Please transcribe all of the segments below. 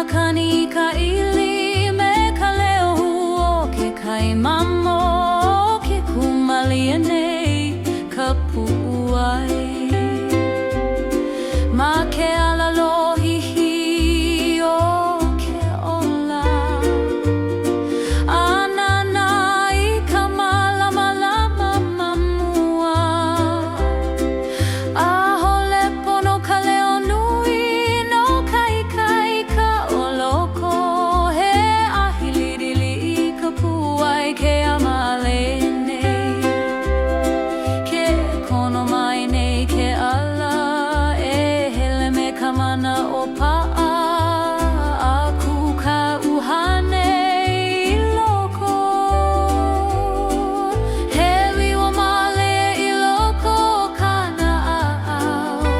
makani ka ili me ka leo huo ke kai mamo ke kumalia nei ka puai ma ke alalohi hi o ke ola anana I ka malama mamua a hole pono ka leo nui no kai ka oloko he ahilidili I ka puai ke amale nei ke kono mai nei ke ala mana o pa'a aku ka uhane I loko he liwa male I loko kana a'au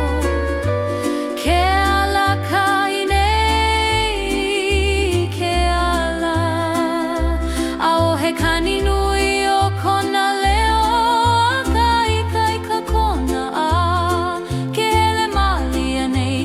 ke ala kai nei ke ala ao he kani nui o kona leo kai ka kona a ke hele malia nei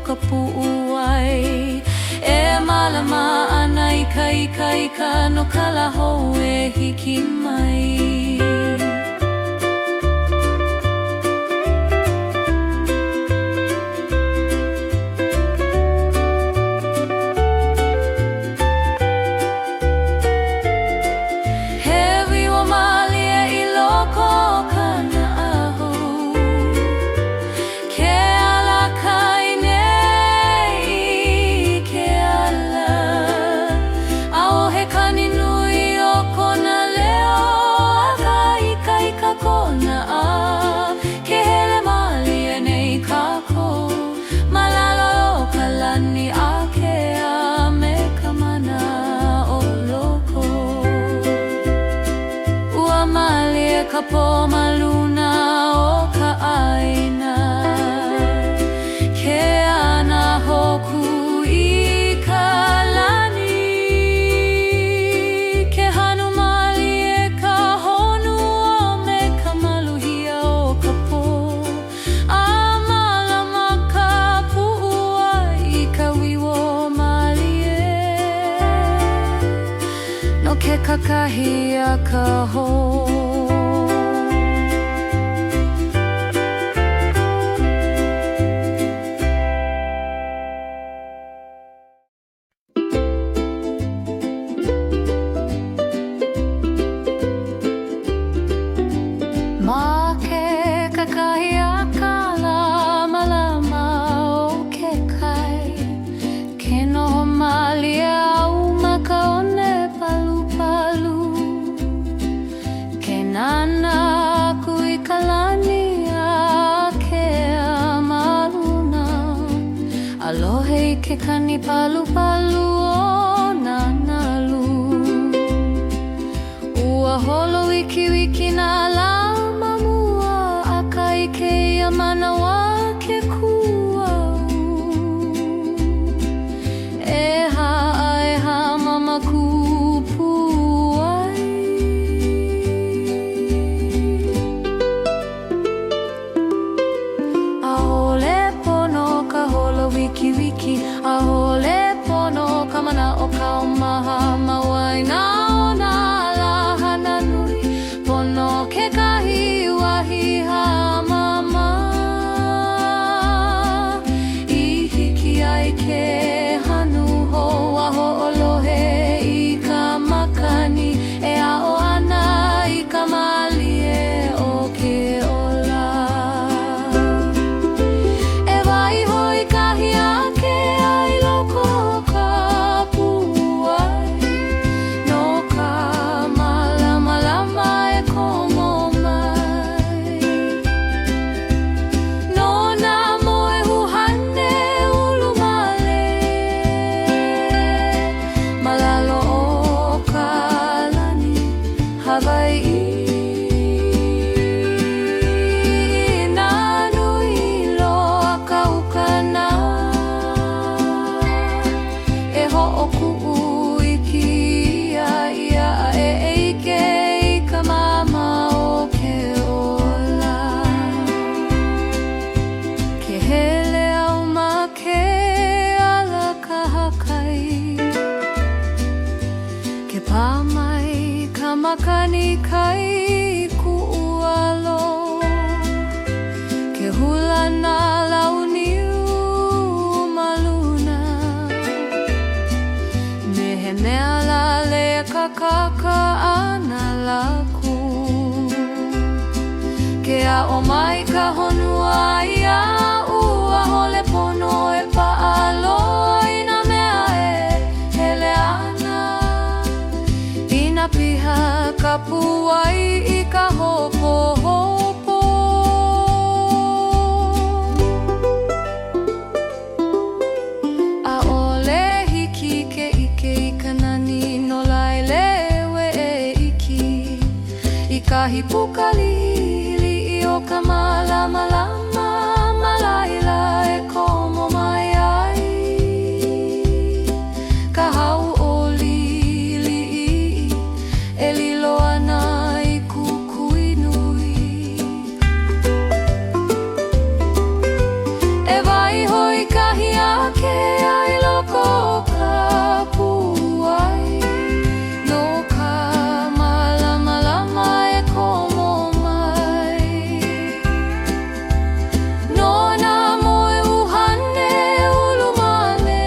ka pu'uai e malama ana I ka no kalaho e hiki mai ka po maluna o ka aina ke ana hoku I ka lani ke hanu mali e ka honu o me ka maluhia o ka po a malama ka pu'ua I ka wiwo mali e no ke kakahi a ka ho ke kani palu o na nalu. Ua holo wiki wiki na la mamua akai ke ia manawa ke kuau. Eha mama kupu ai. Ahole pono ka holo wiki wiki, ahole pono ka mana o ka omaha mawai na ona la hana nui. Pono ke kahi wahi ha mama, I hiki ai ke hanu ho a ho'olohe I ka makani e a'o ana I ka malie o ke ola. E waiho I kahi ake ai loko ka puai, no ka malama e komo mai. No na moe huhane ulu male, malalo o ka lani Hawaii. Na nui loa ka ukana, e ho'oku'u I kia ia e eike I ka mama o ke ola. Ke hele au ma ke ala ka hakai, ke pāmai ka makani kai ku'ualo. Ke hula na launiu ma luna, me he mea lale ka kaka ana laku. Ke a'o mai ka honua ia ua hole pono e pa'alo I na mea e hele ana. I na piha ka puai I ka hopo hopo. A'ole hiki ke ike I ka nani no laile we e iki I kahi pukalili I o ka malama malaila e komo mai ai. Ka hau o lili e lilo ana I kukui nui. E waiho I kahi ake ai loko o ka puai, no ka malama e komo mai. No na moe uhane ulu male,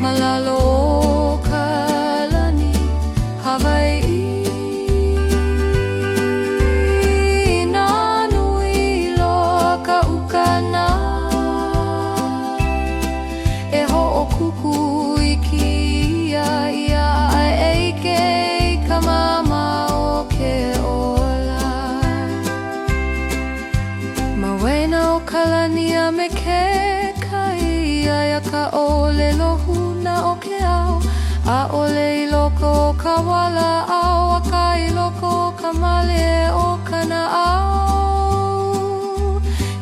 malalo o ka lani Hawaii. Na nui loa ka ukana, e ho'okuku I kia ia e eike I ka mama o ke ola. Ma wena o ka lani a me ke kai ia ka ole lohuna o ke ao. A ole I loko o ka wala ao, a ka I loko o ka male o kana ao.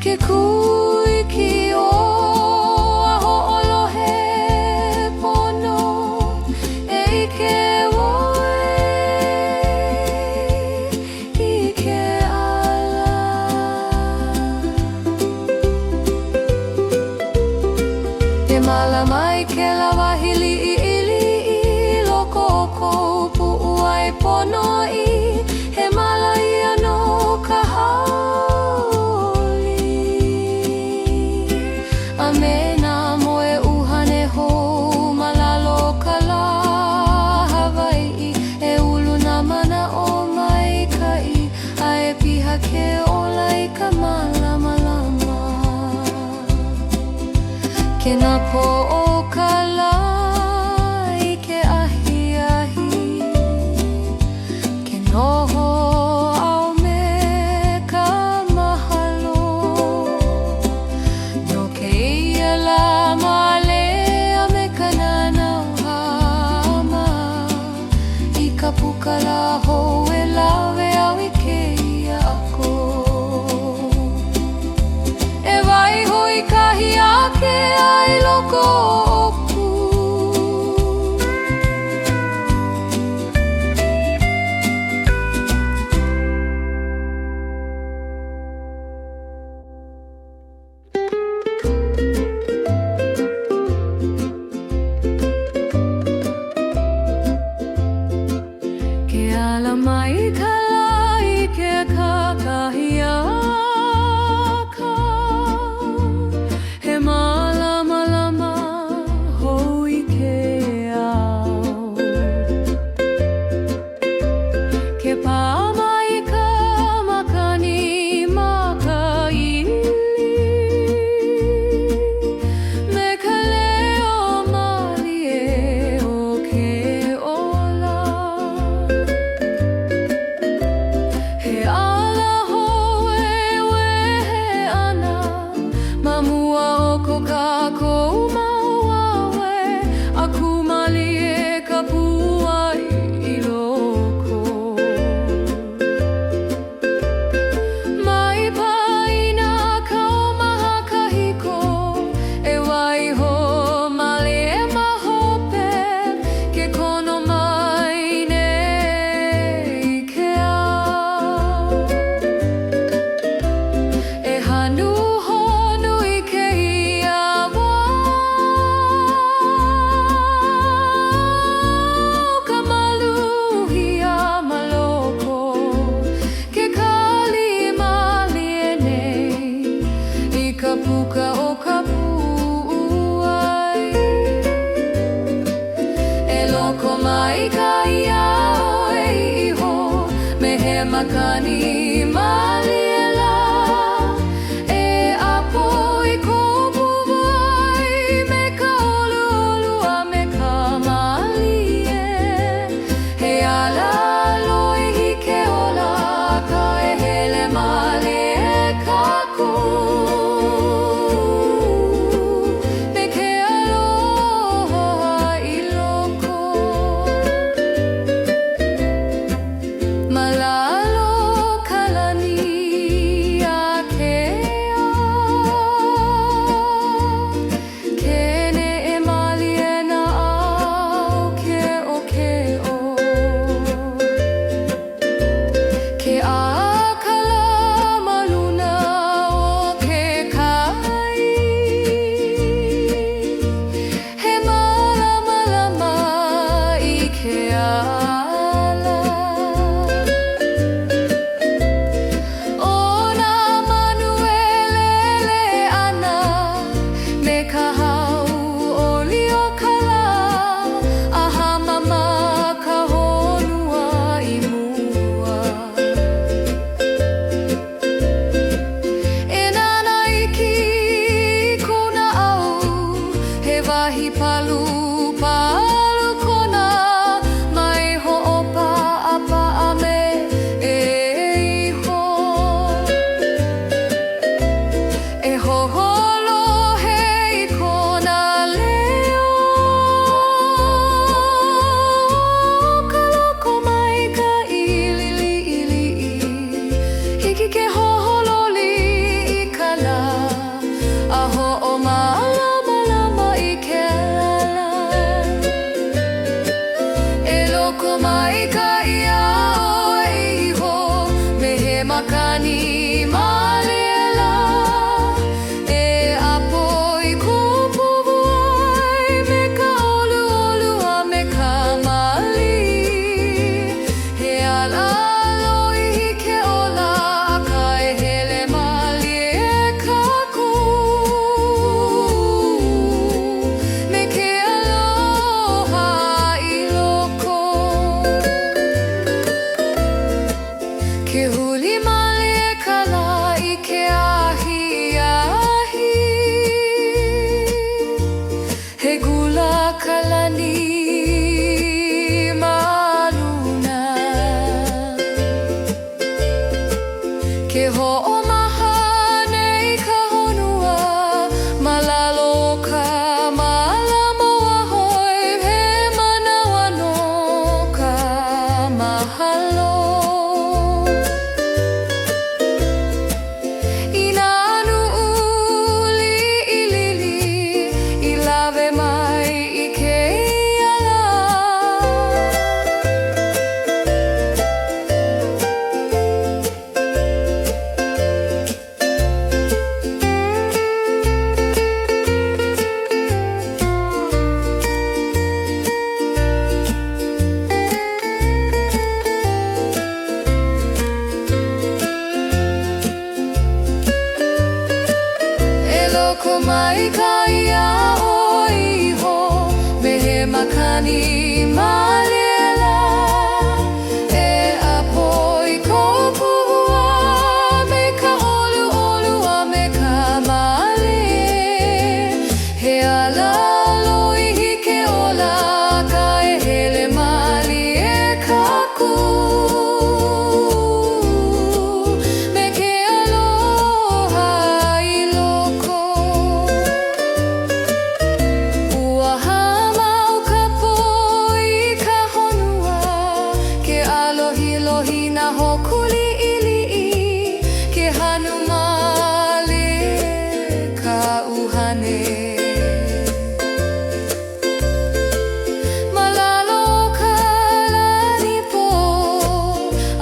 Ke kui ki o a ho'olohe pono e ike oe I ke ala. E malamai ke lawahili I loko o kou pu'uai pono I he malaia no ka haoli. A me na moe uhane hou malalo ka la Hawaii, e ulu na mana o mai kai a e piha ke ola I ka malama. Ke na po o ka la I ke ahi ke noho au me ka mahalo. No ke ia ke ahi-ahi he gula kalani maluna ke ho'omaha nei ka honua malalo ka malamo ahoi he manawa no ka mahalo Ko mai ka ia o iho me he makani malela e apoi ko puhua me ka olu olu a me ka male he ala loi hike ola ka e hele mali e kaku me ke aloha I loko na hokuli ili'i ke hanu male ka uhane malalo ka lani po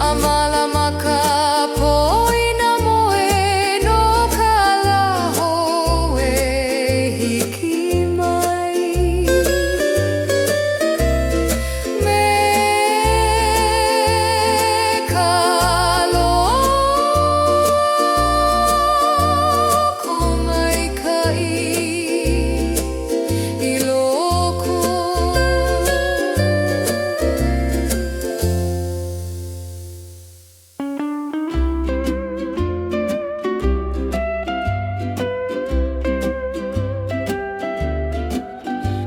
a malama ka poi na moe no ka laho e hiki mai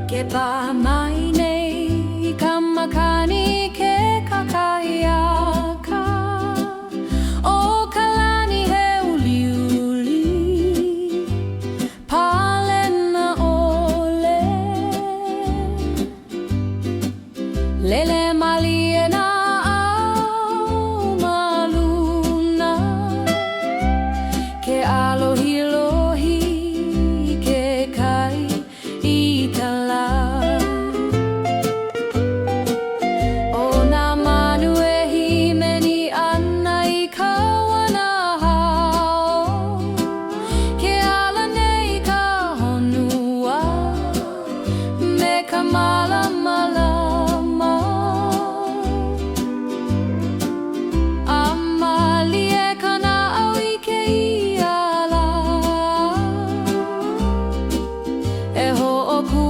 Ke pa mai nei ka makani ke kakahiaka o ka lani he uliuli palena ole lele mali e na au maluna ke alohi lohi ke kai I tala o nā manu e himeni ana I ka wana hao ke ala nei ka honua me ka malama amali e kana au I ke iala e ho'oku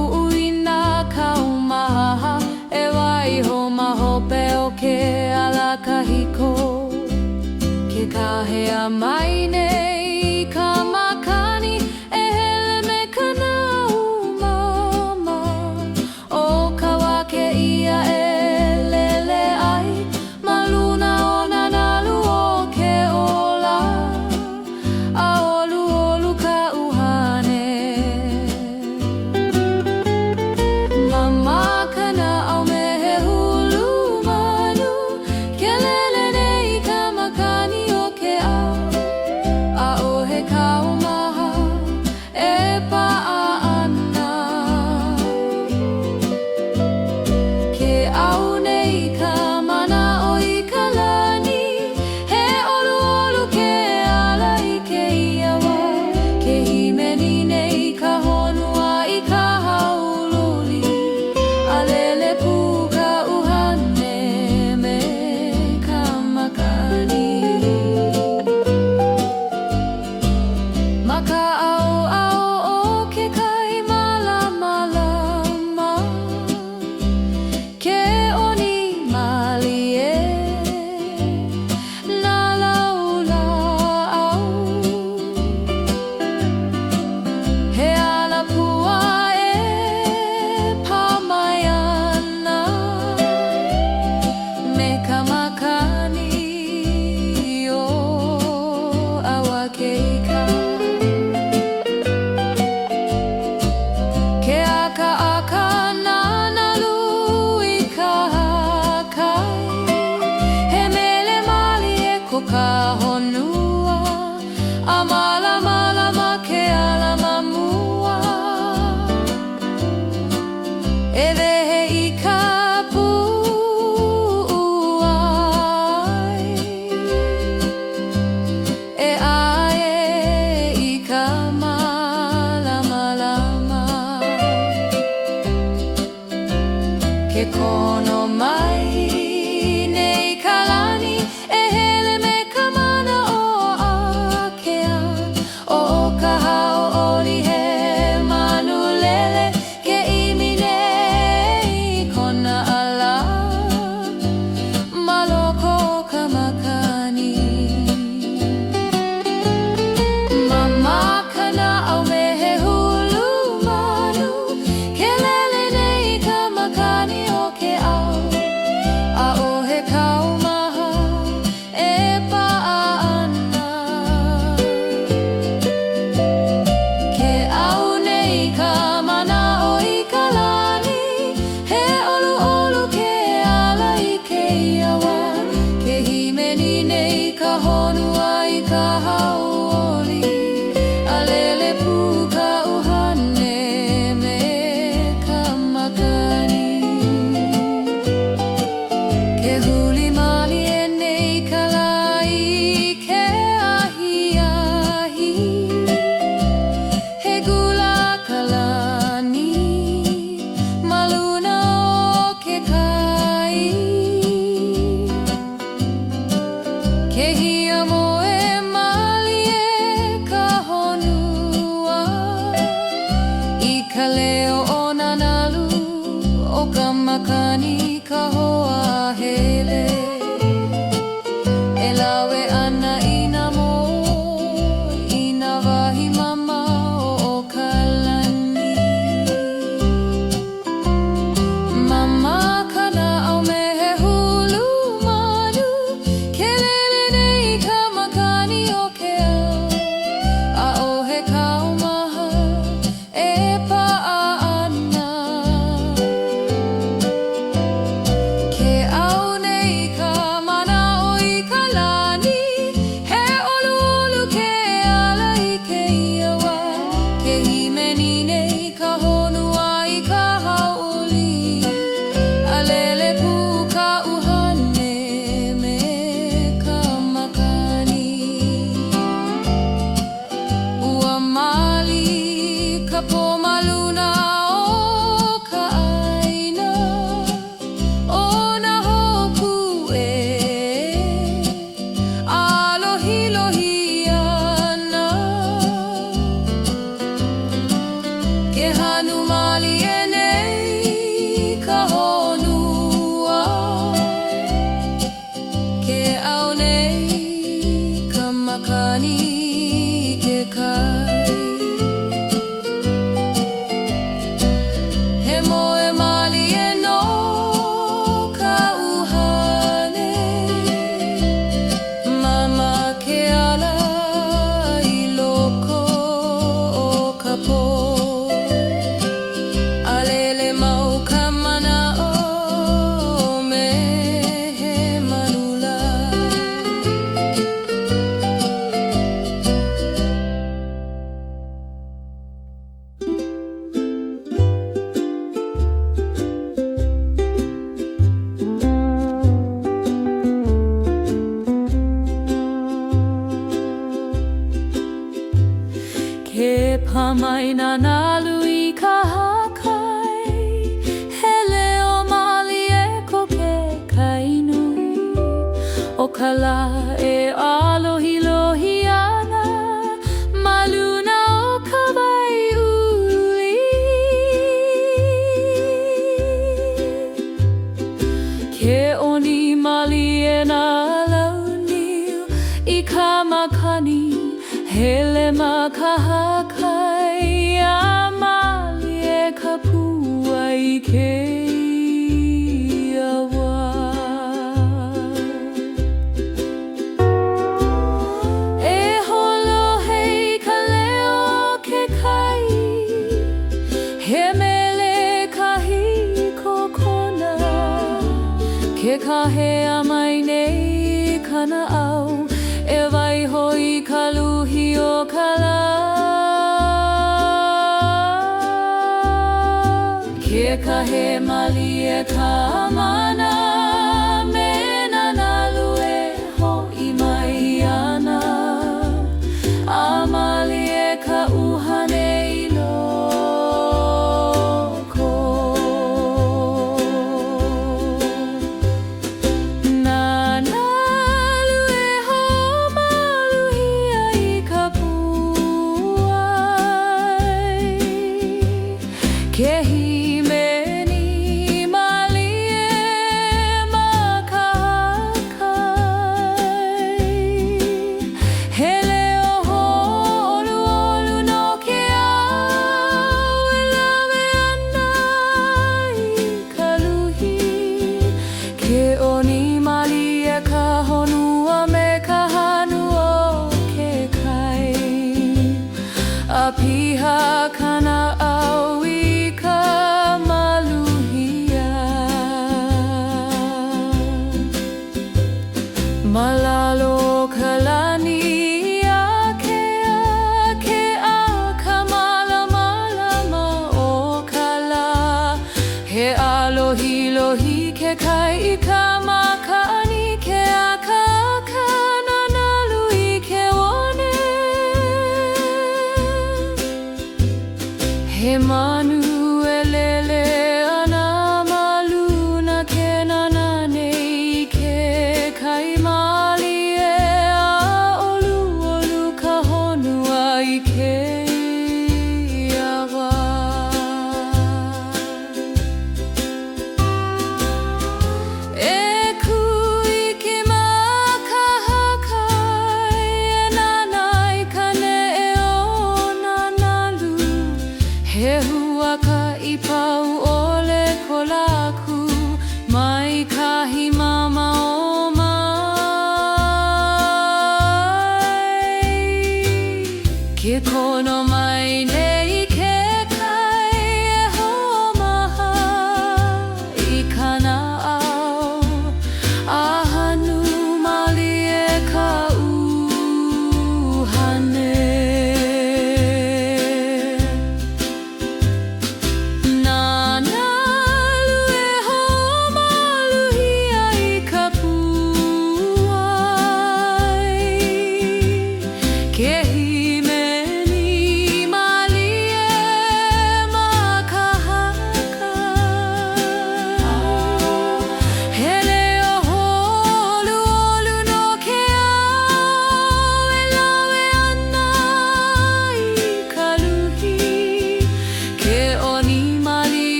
ina kaumaha e waiho mahope o ke ala kahiko ke kahea mai nei ka makani e hele me kana umama o ka wake ia e lele ai maluna o na nalu o ke ola a olu olu ka uhane kana au me he hulu manu ke lele nei ka makani o ke au a o he kaumaha e pa'a ana ke au nei ka mana o I ka lani he olu olu ke ala I ke iawa ke himeni nei ka honua I ka haululi alele puka uhane me ka makani Malama ke alama mua E wehe I ka pu'uai E ae I ka malamalama Ke kono mai nei ka lani E hele me ka mana o Akea O ka hau'oli he manu lele Ke imi nei kona ala Maloko o ka makani Mama kana au me he hulu manu Ke lele nei ka makani o ke au A o he kau maha e pa'ana Ke au nei ka mana o I ka lani He olu olu ke ala I ke iawa Ke himeni nei ka honua I ka hau'oli A lele pu ka uhane me ka makani Ke huli mali e nei ka lai ke ahi ahi He gula ka lani maluna o ke kai Ke hia moe mali e ka honua I ka leo o nanalu o ka makani ka hoa hele E lawe ana I na mo I na wahi mama o ka lani Mama kana au me he hulu manu Ke lele nei ka makani o ke au A o he kau maha e pa'ana Ke au nei ka mana o I ka lani He olu olu ke ala I ke iawa Ke himeni nei ka honua I ka hau'oli A lele pu ka uhane me ka makani Ua mali ka pomaluna o ka aina O na hopu e Alohi lohi ana Ke hanu mali e nei ka honua Ke au nei ka makani ke kai He moe mali e no ka uhane Mama ke ala I loko o ka po A lele mau ka mana o me he manula Ke pamaina nalu I ka hakai He leo mali e ko ke kainui O ka la e alohi lohi ana Maluna o ka waiuli Ke oni mali e na launiu I ka makani Hele makahakai a mali e ka pua I ke iawa E holo hei ka leo ke kai He mele kahi kokona Ke kahe a mai nei kana au E waiho I ka luhi o kala Ke kahe mali e ka mana Me nana lue ho I mai ana A mali e ka uhane I loko Nana lue ho maluhia I ka puai Ke Piha kana au I ka maluhia Malalo kalani a ka malama o kala He alohi lohi ke kai I ka makani ke a ka He manu e lele ana maluna ke nana nei ke kai mali e a olu ka honua I ke iawa E kui ki makahakai e nana I ka ne e o nanalu He huaka I pau ole ko laku Mai kahi mama o mai Ke kono mai nei ke kai e ho maha I kana au A hanu mali e ka uhane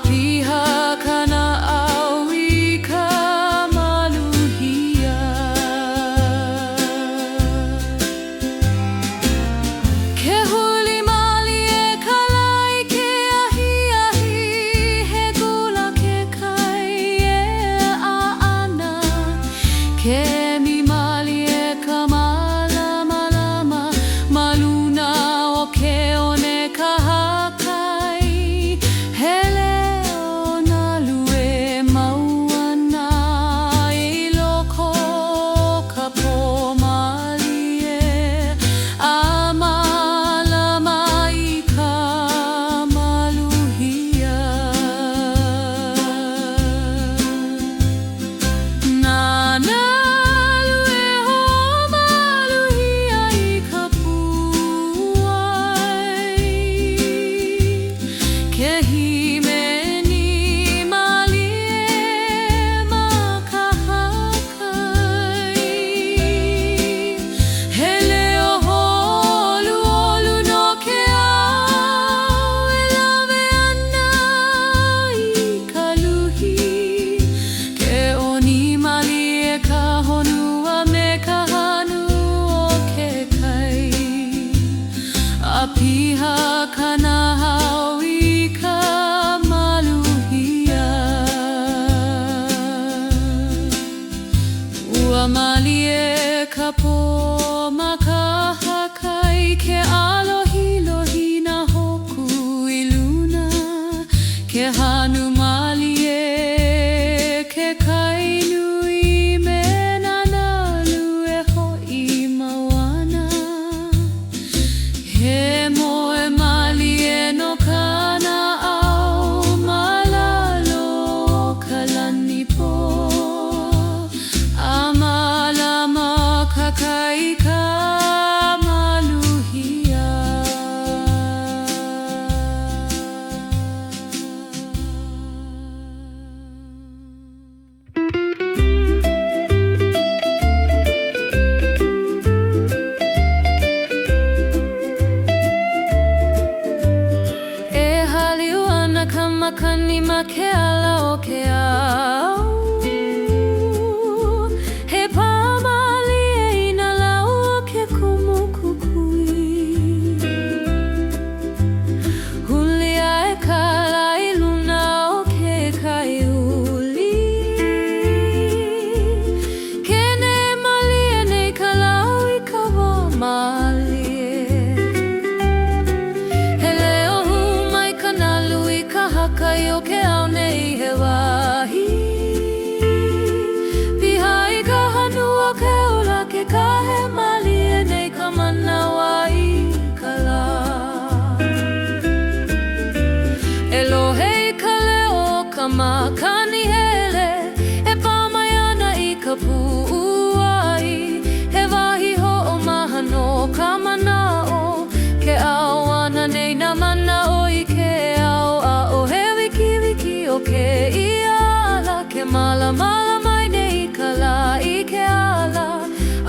Piha kana au I ka maluhia Ke huli mali e kalai ke ahi He gula ke kai e a ana Ke mi mali e ka malama Maluna o ke one ka hakai Hele Piha kana hau I ka maluhia Ua mali e ka po makahakai Ke alohi lohi na hoku I luna Ke hanu mali e ke kainu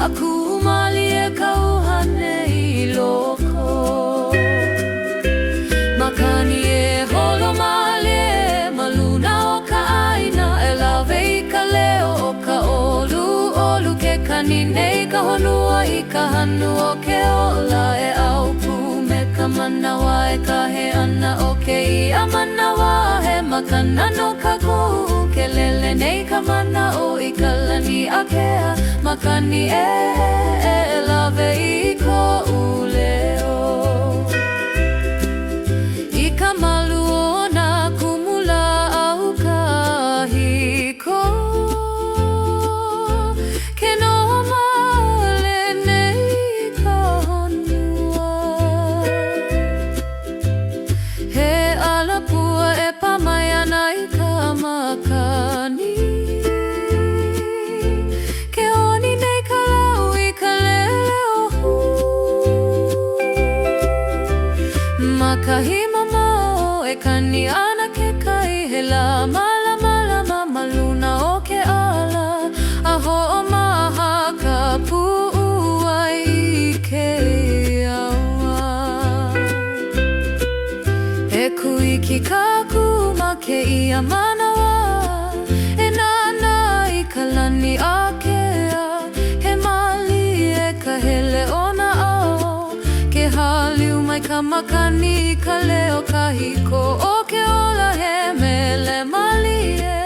aku umali e kauhane I loko. Makani e holomali e maluna o ka aina e lawe I ka leo o ka olu ke kani nei ka honua I ka hanu o ke ola e aupu me ka manawa e ka he ana o ke I a manawa he makana no ka kuhu ke lele nei ka mana o I ka lani a kea makani e lawe I ko uleo. I ka malu o na kumula au ka hiko ke no male nei ka honua. He alapua e pamai ana I ka makani ke oni nei ka lau I ka lele o hu. Makahima mau e kani ana ke kai he lama maluna o ke ala a ho'o maha ka pu'u ai I ke aua. E kuiki ka kuma ke ia manawa e nana I ka lani a kea he mali e ka hele o na ao ke haliu mai ka makani I ka leo kahiko o ke ola he mele mali e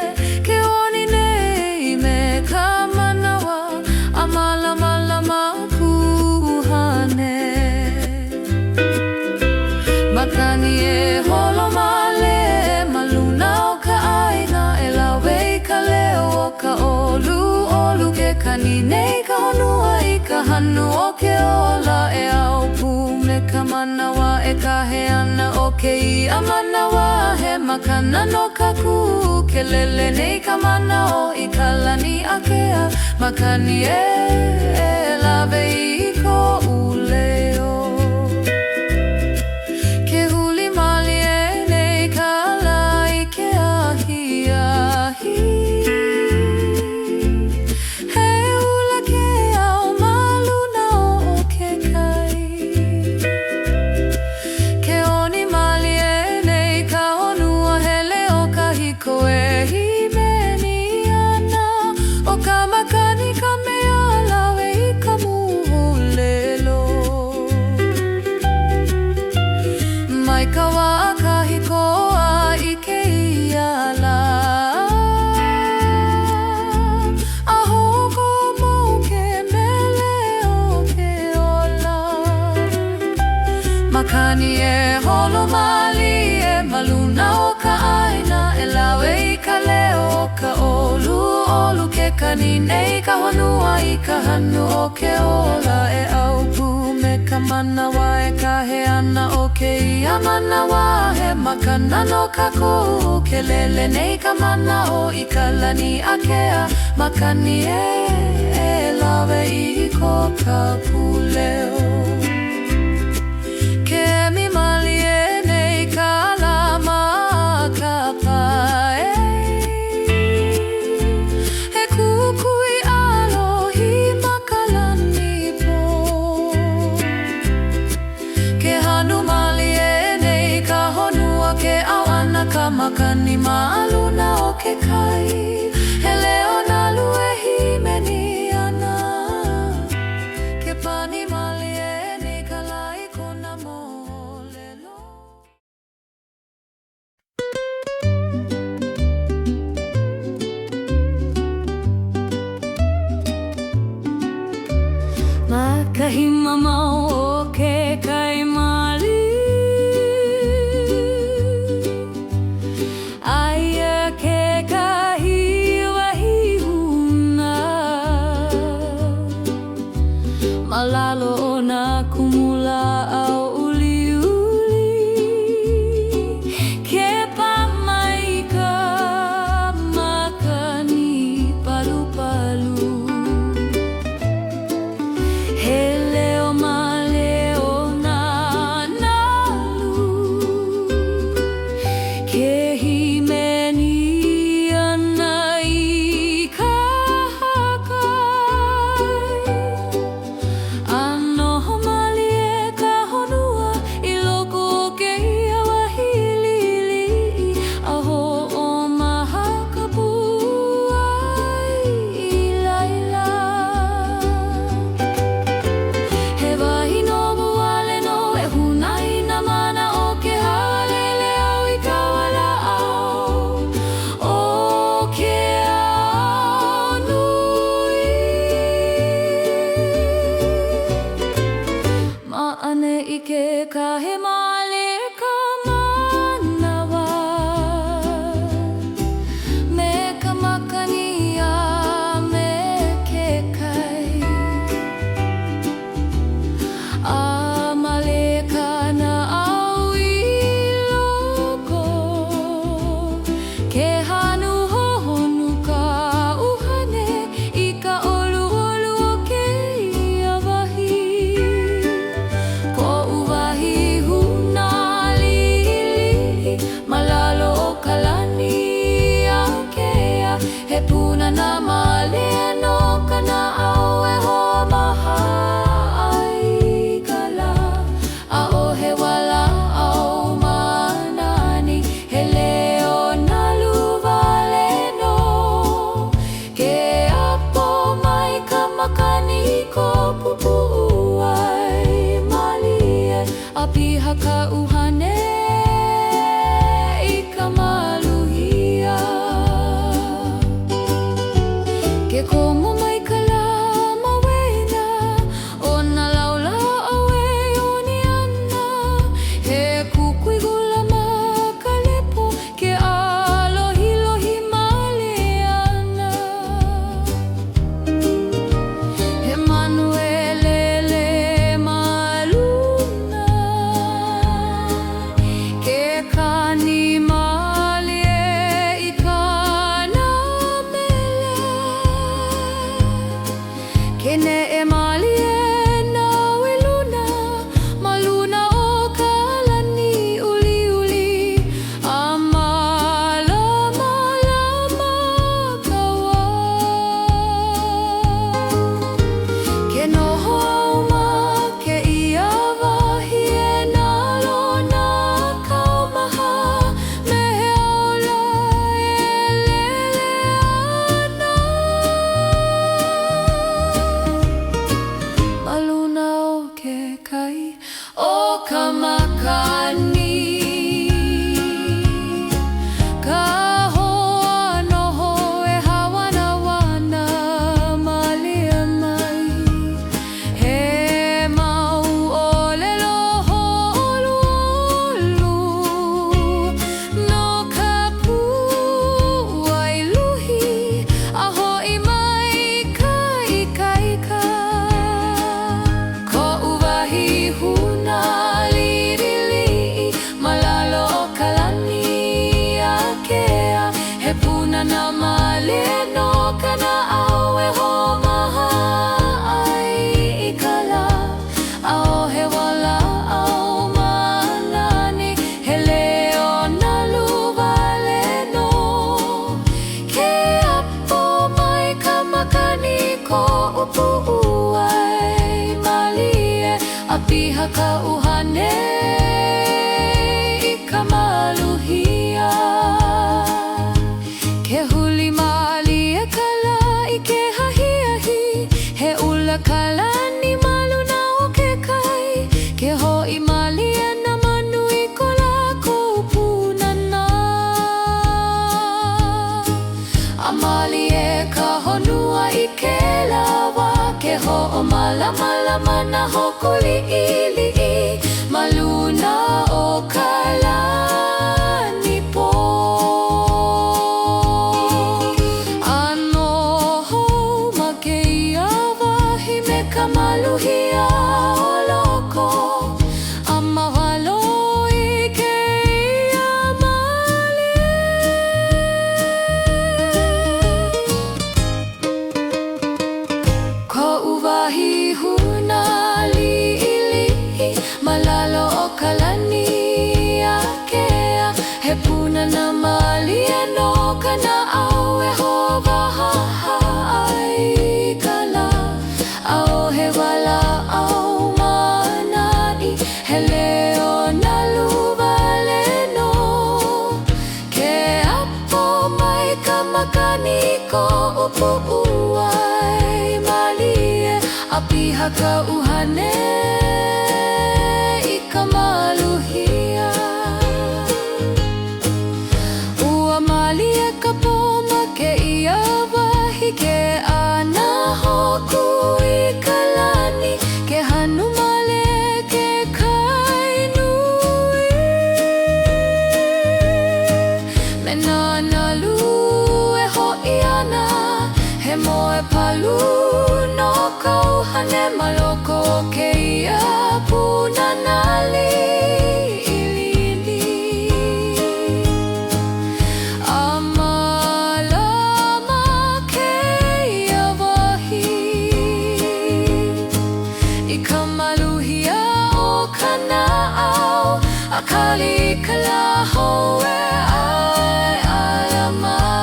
ke oni nei me ka manawa a malama kuhane. Makani e holomale e maluna o ka aina e lawe I ka leo o ka olu ke kani nei ka honua I ka hanu o ke ola e aupu me ka manawa e ka he ana o ke I a manawa he makana no ka kuhu ke lele nei ka mana o I ka lani a kea makani e lawe I ko uleo. Ke huli mali e nei ka lai ke ahi he ula ke au maluna o ke kai. Ke oni mali e nei ka honua hele o ka hiko e himeni ana o ka makani ka mea lawe I ka muhulelo. Mai ka wā ka hiko a I ke iala a hoko mo ke mele o ke ola. Makani e holomali e maluna o ka aina e lawe I ka leo o ka olu ke kani nei ka honua I ka hanu o ke ola e aupu me ka manawa e ka he ana o ke ia manawa he makana no ka kuhu ke lele nei ka mana o I ka lani a kea makani e lawe I ko ka puleo. Ke mi mali e nei ka lama ka pae he kukui alohi makalani po. Ke hanu mali e nei ka honua ke au ana ka makani maaluna o ke kai he leo na lue himeni ana. Ke pani mali e nei ka lai kona molelo. Makahima mau o ke kai mali aia ke kahi wahi huna malalo o na kumula au uli ke pamai ka makani palu he leo ma leo na ko pupu'uay malie api hakauhane ikamaluhia ke komo mai kala mawena o na laula awe oniana he kukui gula makalepo ke alohi maliana he manuelele maluna ke kani malie ikana mele kene e malie na wiluna maluna o kalani uli uli amala malama kawa ke noho ma ke ia wahi e nalo na kaumaha me he aula e lele ana maluna o ke kai o ka makani ka hoa noho e hawana wana malia mai he mau o lelo holu olu no ka pu'uai luhi a ho'i mai ka ika ko'u wahi huna lirili'i malalo o kalani akea he puna na male no kana awe ho maha ai ikala ao he wala ao manani he leo na luwale no ke apo mai ka makani ko upu'uai malie api hakauhane ikamaluhia ke huli malie kala i ke hahiahi he ula kalani maluna o ke kai ke ho'i malie na manu i ko lako punana a malie ka honua i ke lawa ke ho'o malama na hokoli ili'i maluna o kalani po ano ho ma ke ia wahi me ka maluhia o loko a mawalo i ke ia malie ko'u wahi huna li'ili'i malalo o kalani akea he puna na malie no kana awe ho wahaha ai kala ao he wala ao manani he leo na luwale no ke apo mai ka makani ko upu'uai malie api hakauhane ikamaluhia ua malie ka poma ke ia wahi ke ana hoku i kalani ke hanu male ke kai nui me nana lu e ho'i ana he moe palu no kauhane maloko ke ia punana li'ilili amalama ke ia wahi i ka maluhia o kana au akali kala hoe ai alamai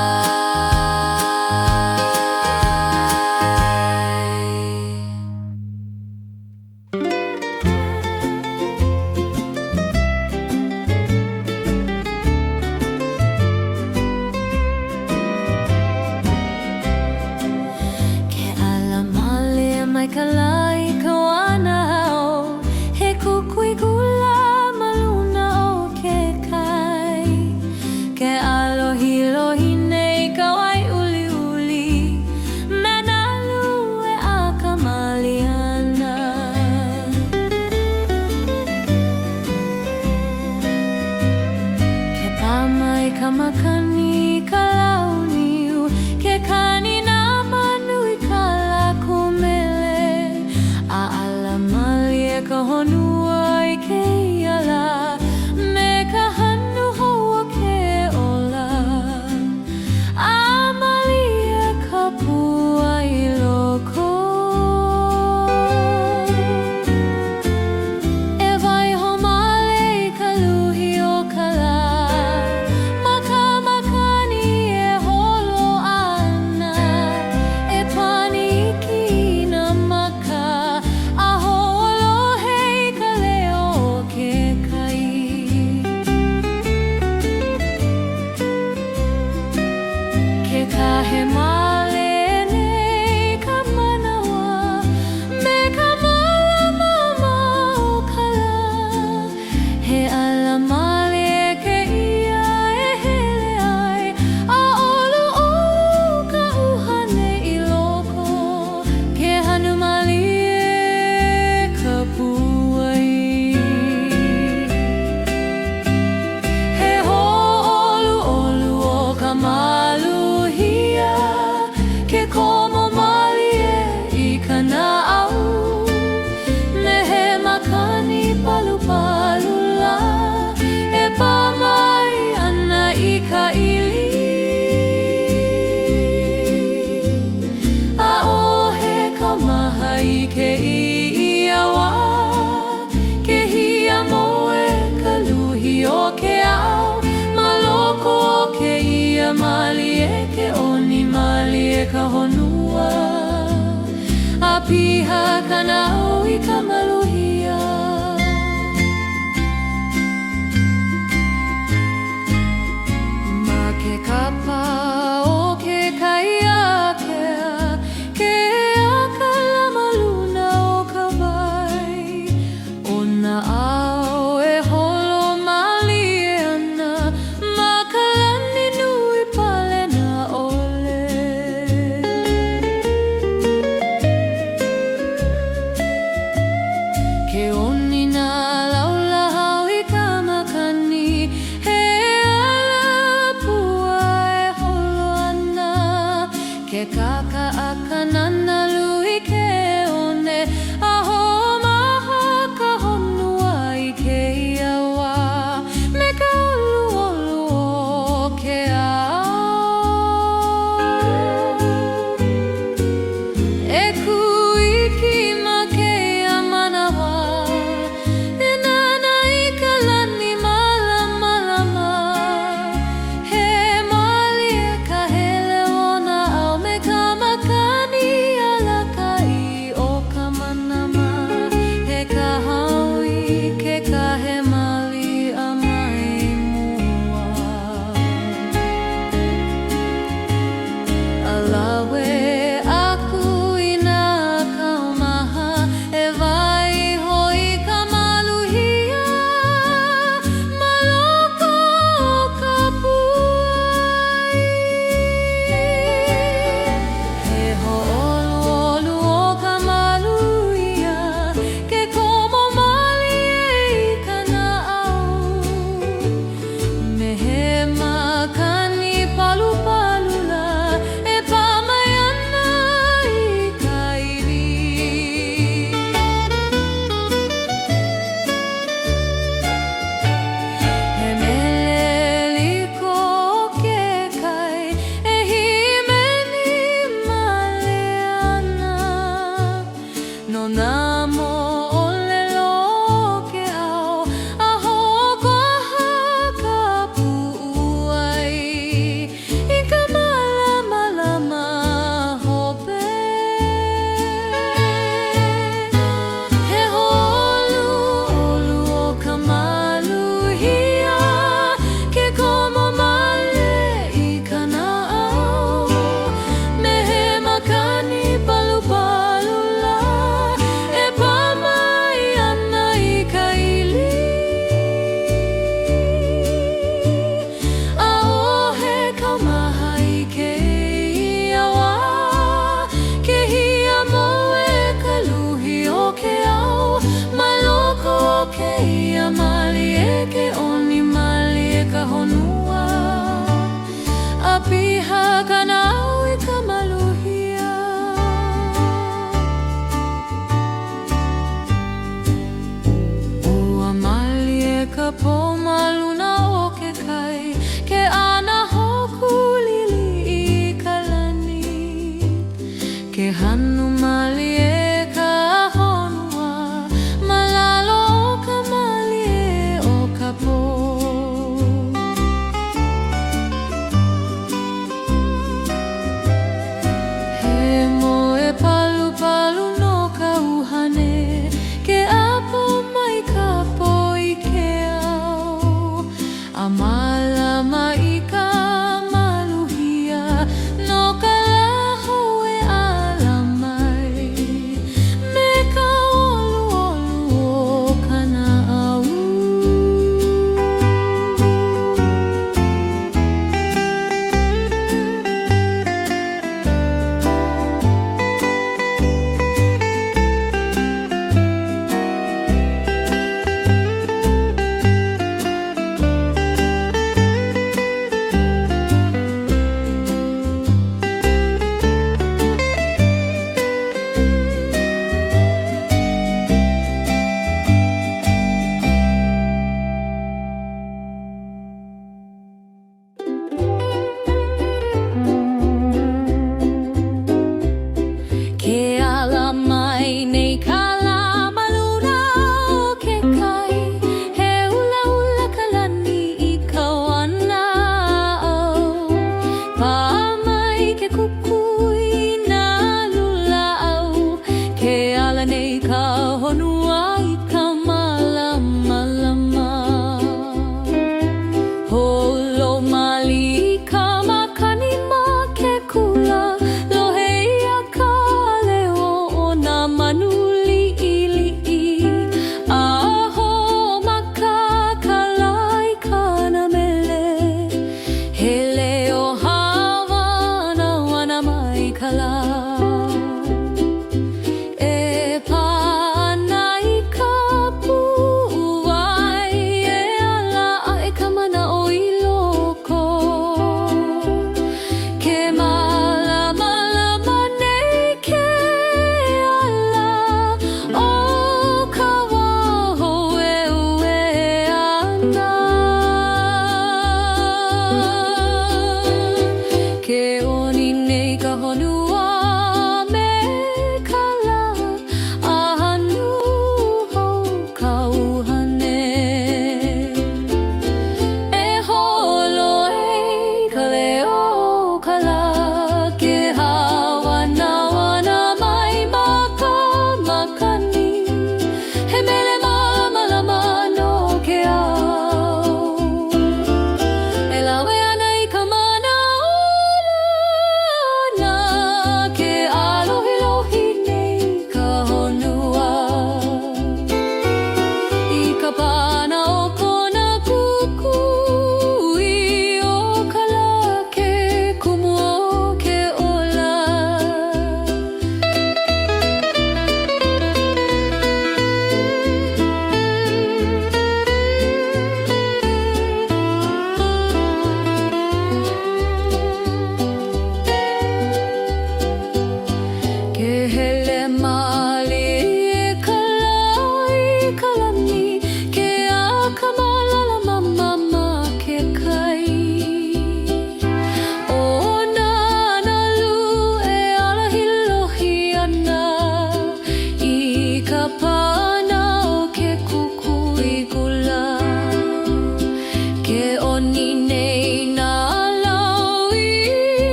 ka lai ka wana hao, he kukui kula maluna o ke kai. Ke alohi lohi nei ka wai uli uli, me na lue a ka maliana. Ke pamai ka makani ka launiu, ke kani na manui ka laku mele. A ala mali e ka honua i ke iala, me ka hanu hoa ke ola. A mali e ka pua i loko, e vai homale i ka luhi o ka la. Maka makani e holo ana, e pani ki na maka. A ho'olohe i ka leo o ke kai. Ke kahe male nei ka manawa, me ka malama o ka la. He ala male e ke ia e hele ai, a olu olu ka uhane i loko. Ke hanu mali e ka puai, he ho'olu olu o ka maluhia. Ke komo mali e i ka na'au, me he makani palu palu la. E pamai ana i ka ili, a ohe ka maha i ke iiawa. Ke hia moe ka luhi o ke ao, maloko o ke ia mali e ke oni mali e ka honua. A piha ka na'au i ka maluhia. Ma ke kapa o ke kaiakea, ke aka lama luna o ka wai. O na ao e holo mali e ana, ma ka lani nui pale na ole. Ke oni na laula hau i ka makani, he ala pua e holo ana. Ke kaka aka nana lui ke one, a ho maha ka honua i ke iauā. Me ka olu olu o ke ao, e kuiki ma ke ia manawa. E nana i ka lani malama lama, he mali e ka hele o na ao. Me ka makani Ke hanu malie ka honua, malalo o ka malie o ka po. He moe palu palu no ka uhane, ke apo mai ka po I ke au. A malama I ka maluhia, no ka laho e ala mai.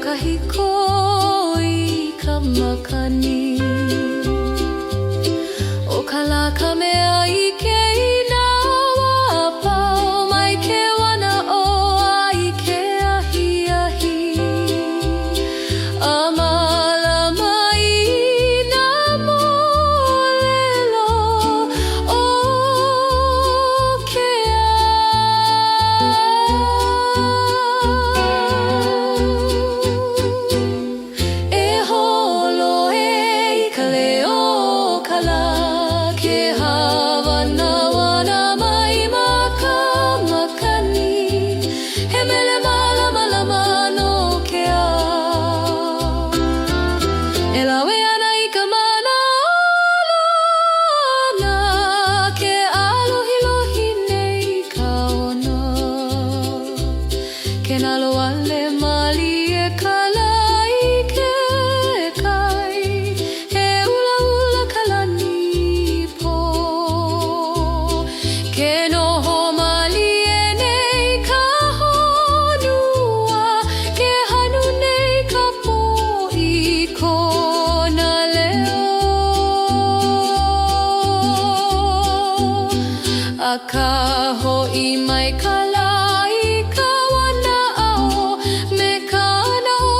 kahiko I ka makani O ka lā ka mea I ke inawa pau mai ke wana o ai ke ahi Amalama I nā mōlelo o ke E holo e I ka leo ka lā Ke hawana wana mai ma ka makani He mele malama lama no ke a E lawe ana I ka mana ona Ke alohi nei ka ona Ke nalo ale mali e kala I ke kai He ula ula kalani po Ke noho mali e nei ka honua Ke hanu nei ka po I kona leo A ka ho'i mai ka lā I ka wana ao Me ka ana o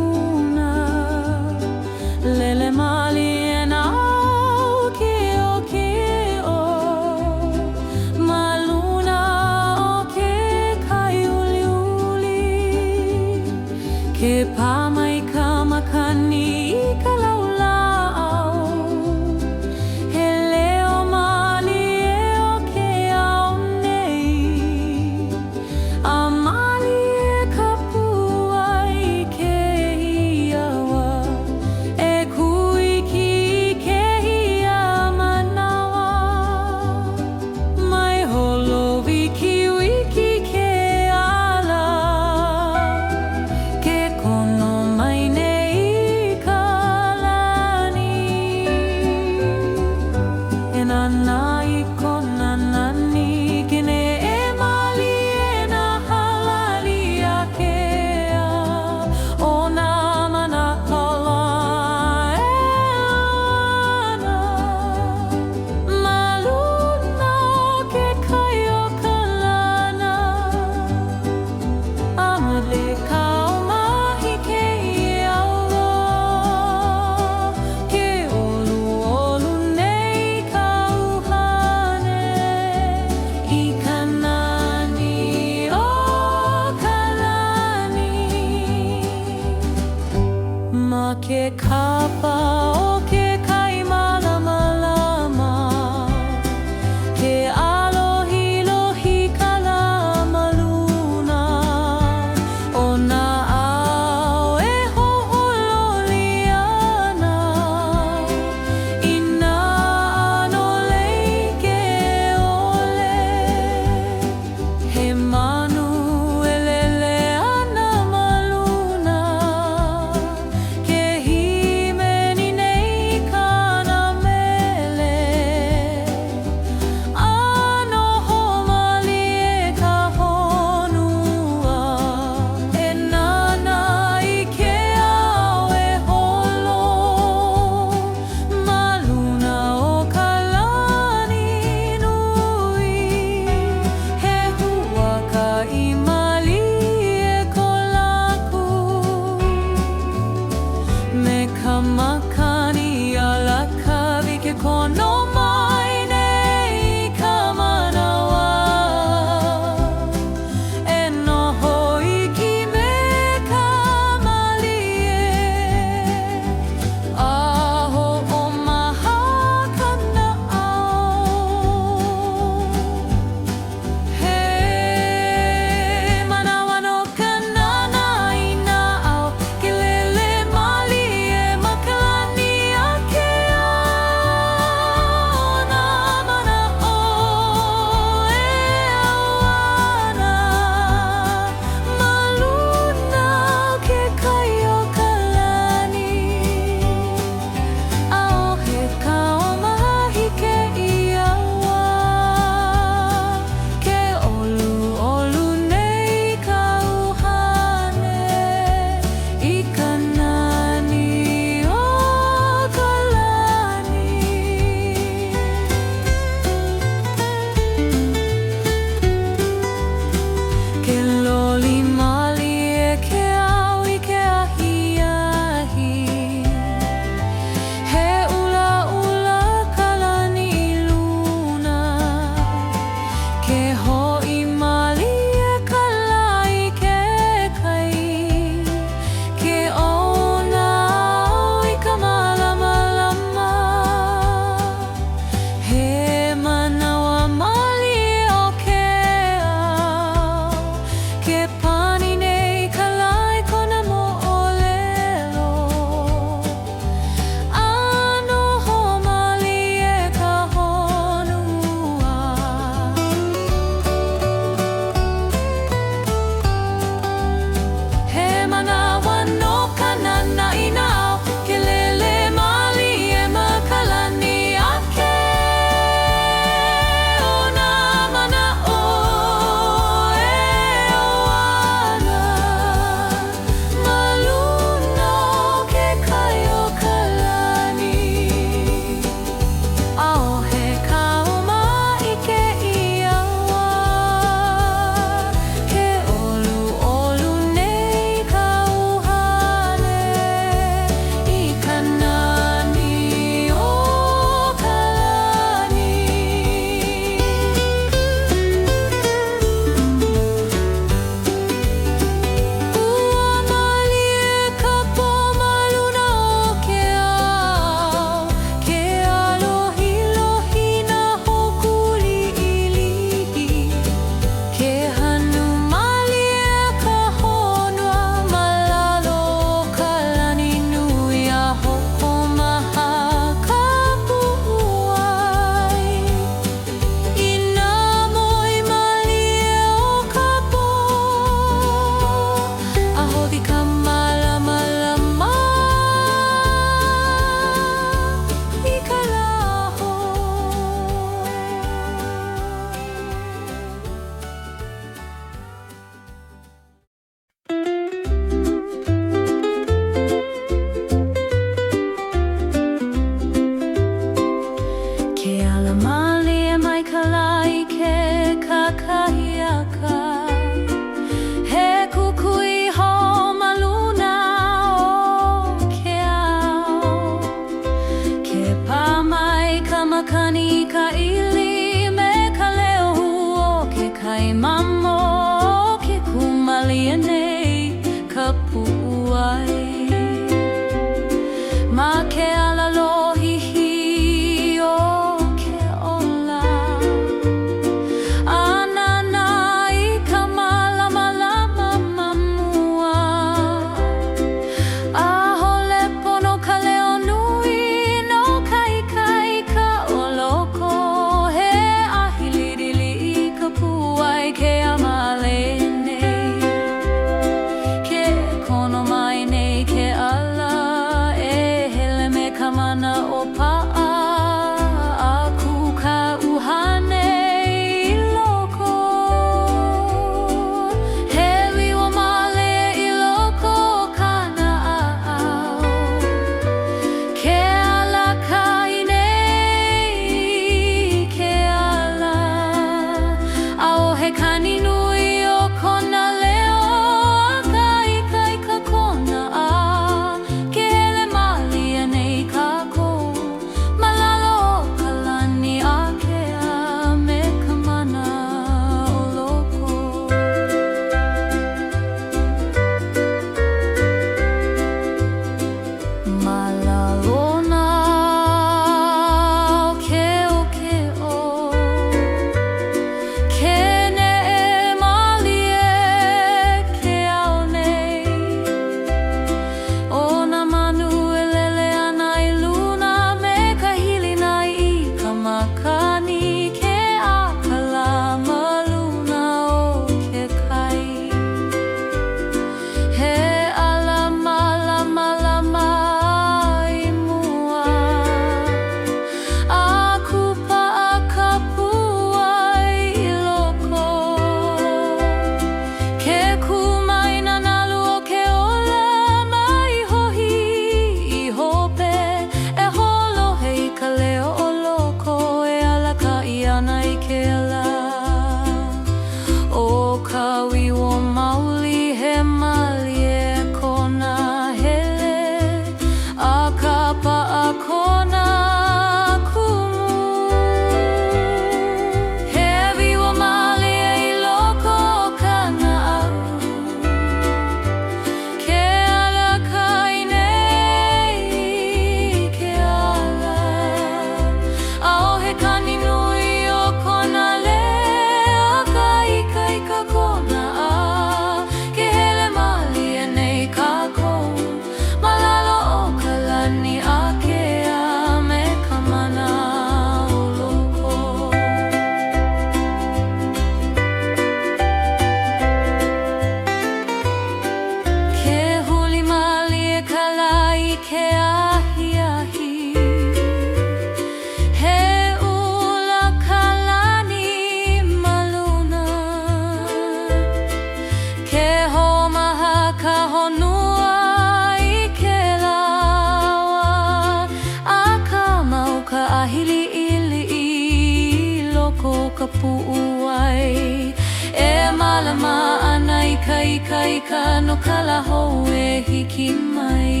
malama ana ika no kalahou e hiki mai.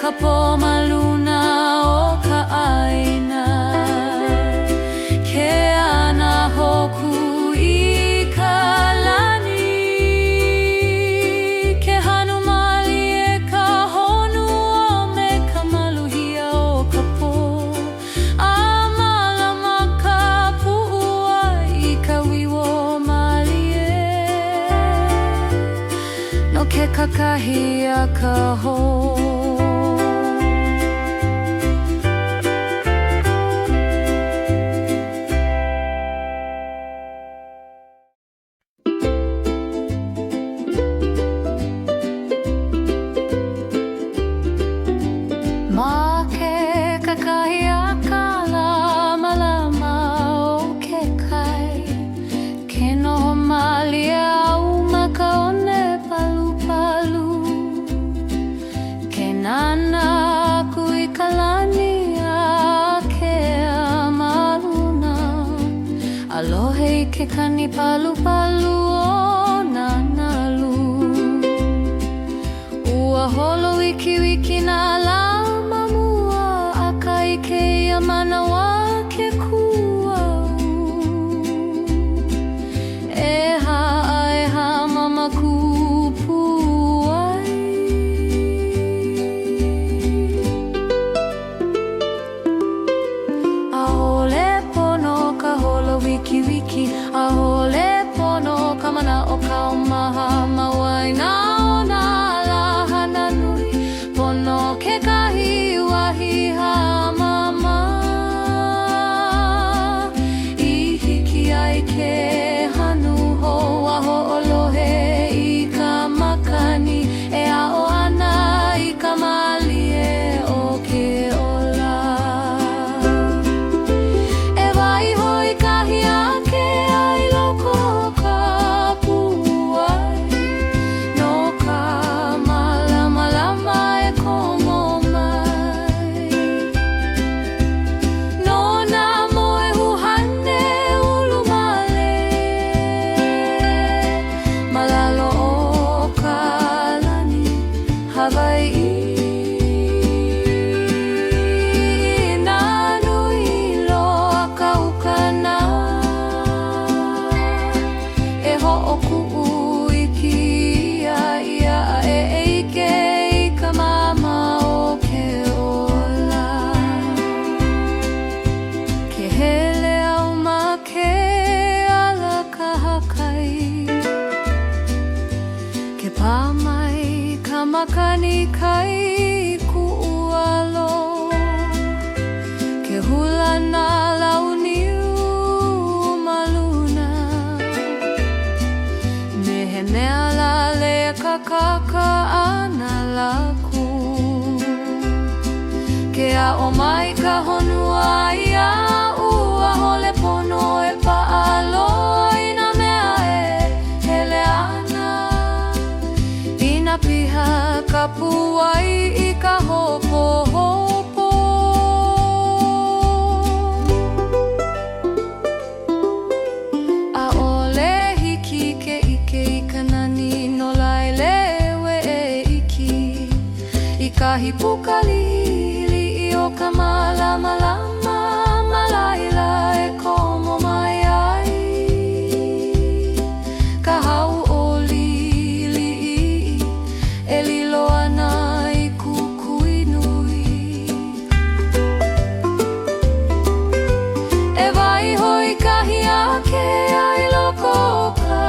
Kapo maluna o ka aina, ke ana hoku I ka lani, ke hanu mali e ka honu o me ka maluhia o kapo, a malama ka pu'ua I ka wiwo mali e, no ke kakahi a ka hou. Alohe ke kani palu palu o nanalu, ua holo wiki wiki na lama mua akai ke ia manawa ke kuau, eha mama kupuai. Ahole pono ka holo wiki wiki, ahole pono ka mana o ka omaha mawai na o na lahana nui, pono ke kahi wahi ha mama, I hiki ai ke hanu ho aho alohe I ka makani, e ao ana I ka mali e o ke ola. E wai hoi kahi ake ai loko ka puai, no ka malama e komo mai, no na moe huhane ulu male, malalo o ka lani Hawaii. Pamai ka makani kai ku'ualo, ke hula na launiu maluna, mehe mea lale ka kaka ana laku, ke a o mai ka honua ia ua hole pono e paalo ina mea e hele ana, ina piha ka puai I ka hopo hopo. A ole hiki ke ike I ka nani no laile we e iki, I kahi pukalili I o ka malama malaila e komo mai ai, ka hau o lili e lilo ana I kukui nui, e wai hoi kahi ake ai loko ka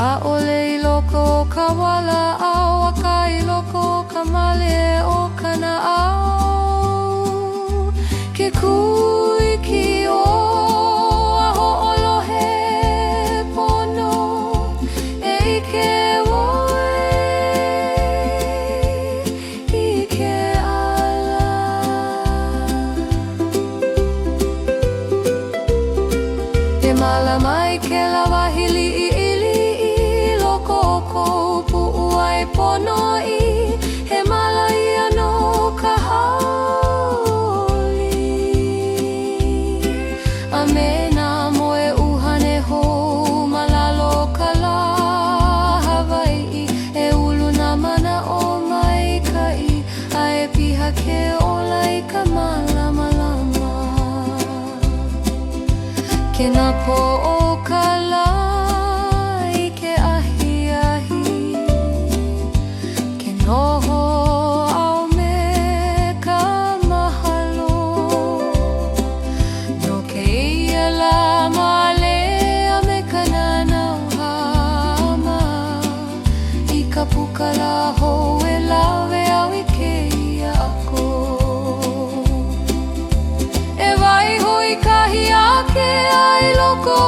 'A'ole I loko o ka wala'au, aka I loko o ka male o kana'au. Ke kuikio a ho'olohe pono e ike oe I ke ala. E malama I ke lawahili pono I he malaia no ka haoli. A me nā moe uhane hou malalo ka la Hawai'i e ulu nā mana o Maikai a e piha ke ola I ka malamalama. Ke nā po o ka la I ke ahiahi noho au me ka mahalo. No keia la malea me ka nanauhama I ka puka la hou e lawe au I keia ako. E waiho I kahi ake ai loko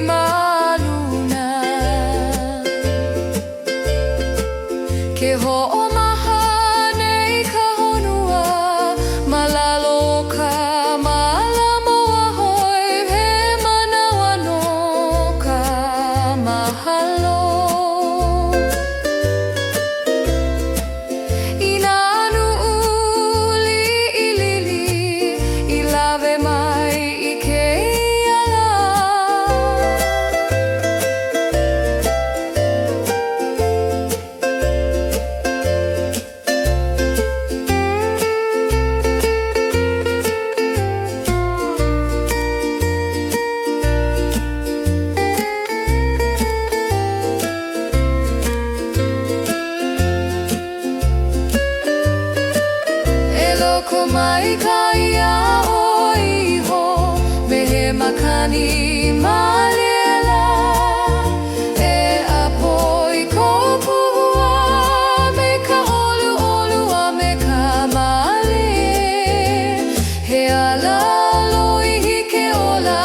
maluna ke ho'omaha nei ka honua malalo ka malamo ahoi he manawa no ka mahalo ina anu'uli ilili I lawe mai I ke ala Eloko mai ka ia o iho me he makani malela e apoi ko puhua me ka olu olu a me ka male he ala loi hike ola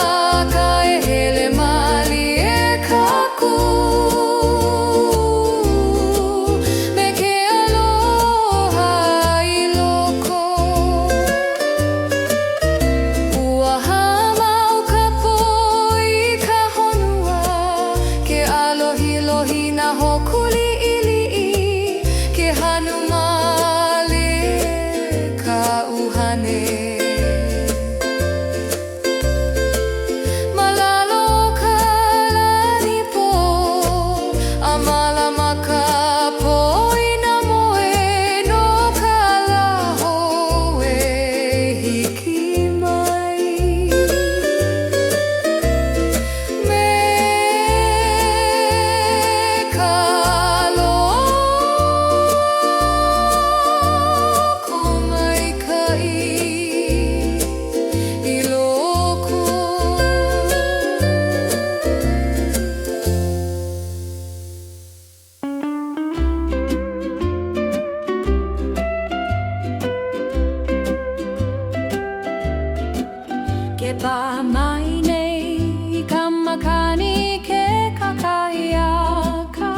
ka e hele mali e kaku me ke aloha I loko ua hama o ka poi ka honua ke alohi lohi na hokuli ili'i ke hanu male ka uhane malalo ka lanipo a malama ka poi na moe no ka laho e hiki mai me ka loko mai kai I loko ke pa mai nei ka makani ke kakahiaka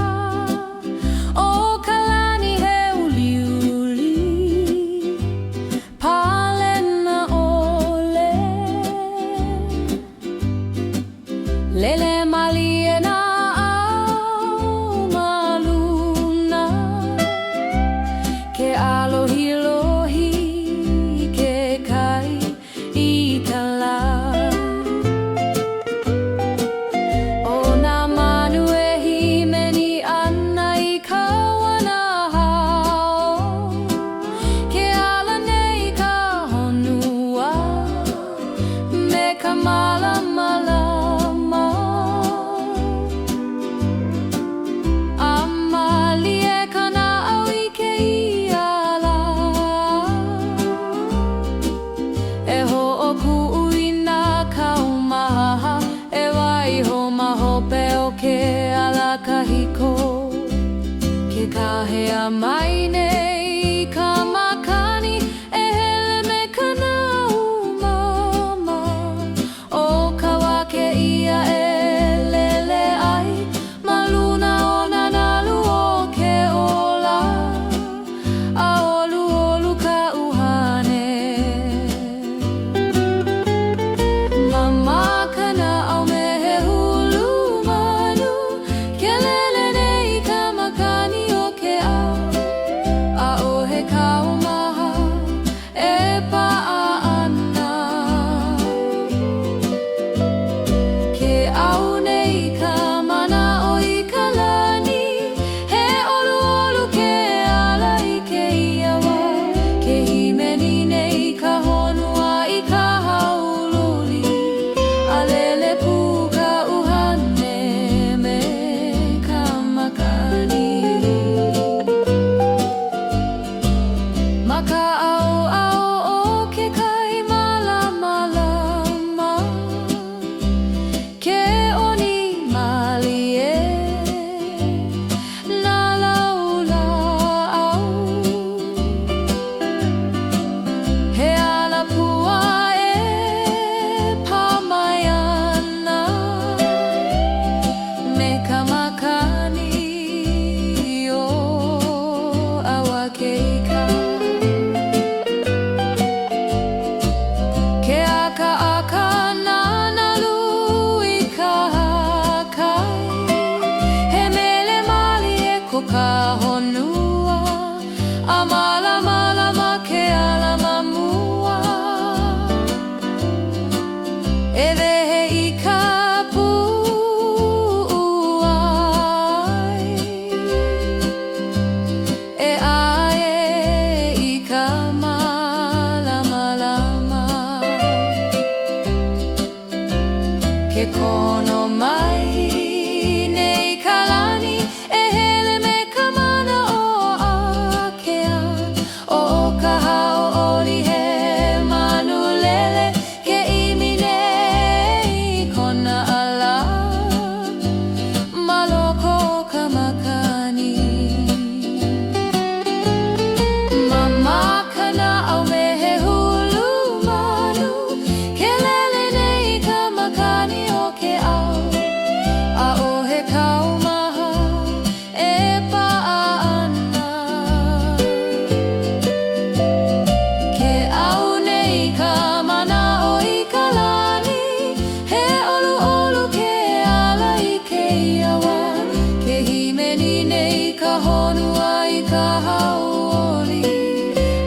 o ka lani he uliuli palena ole lele mali e na au maluna ke alohi lohi ke kai I tala o nā manu e himeni ana I ka wanahao ke ala nei ka honua me ka malamalama amali e kana au I ke iala e ho'oku'u I nā kaumaha e waiho mahope o ke ala kahiko ke kahea mai nei ka makani e hele me kana umama o ke kono mai nei kalani e hele me ka mana o Akea o ka hauʻoli he manulele ke imi nei kona ala ma loko ka makani mama kana au me he hulu manu ke lele nei ka makani o ke au a o he kaumaha e paʻana ke au nei ka mana o I ka lani he ʻoluʻolu ke ala I ke iawa ke himeni nei ka honua I ka hauʻoli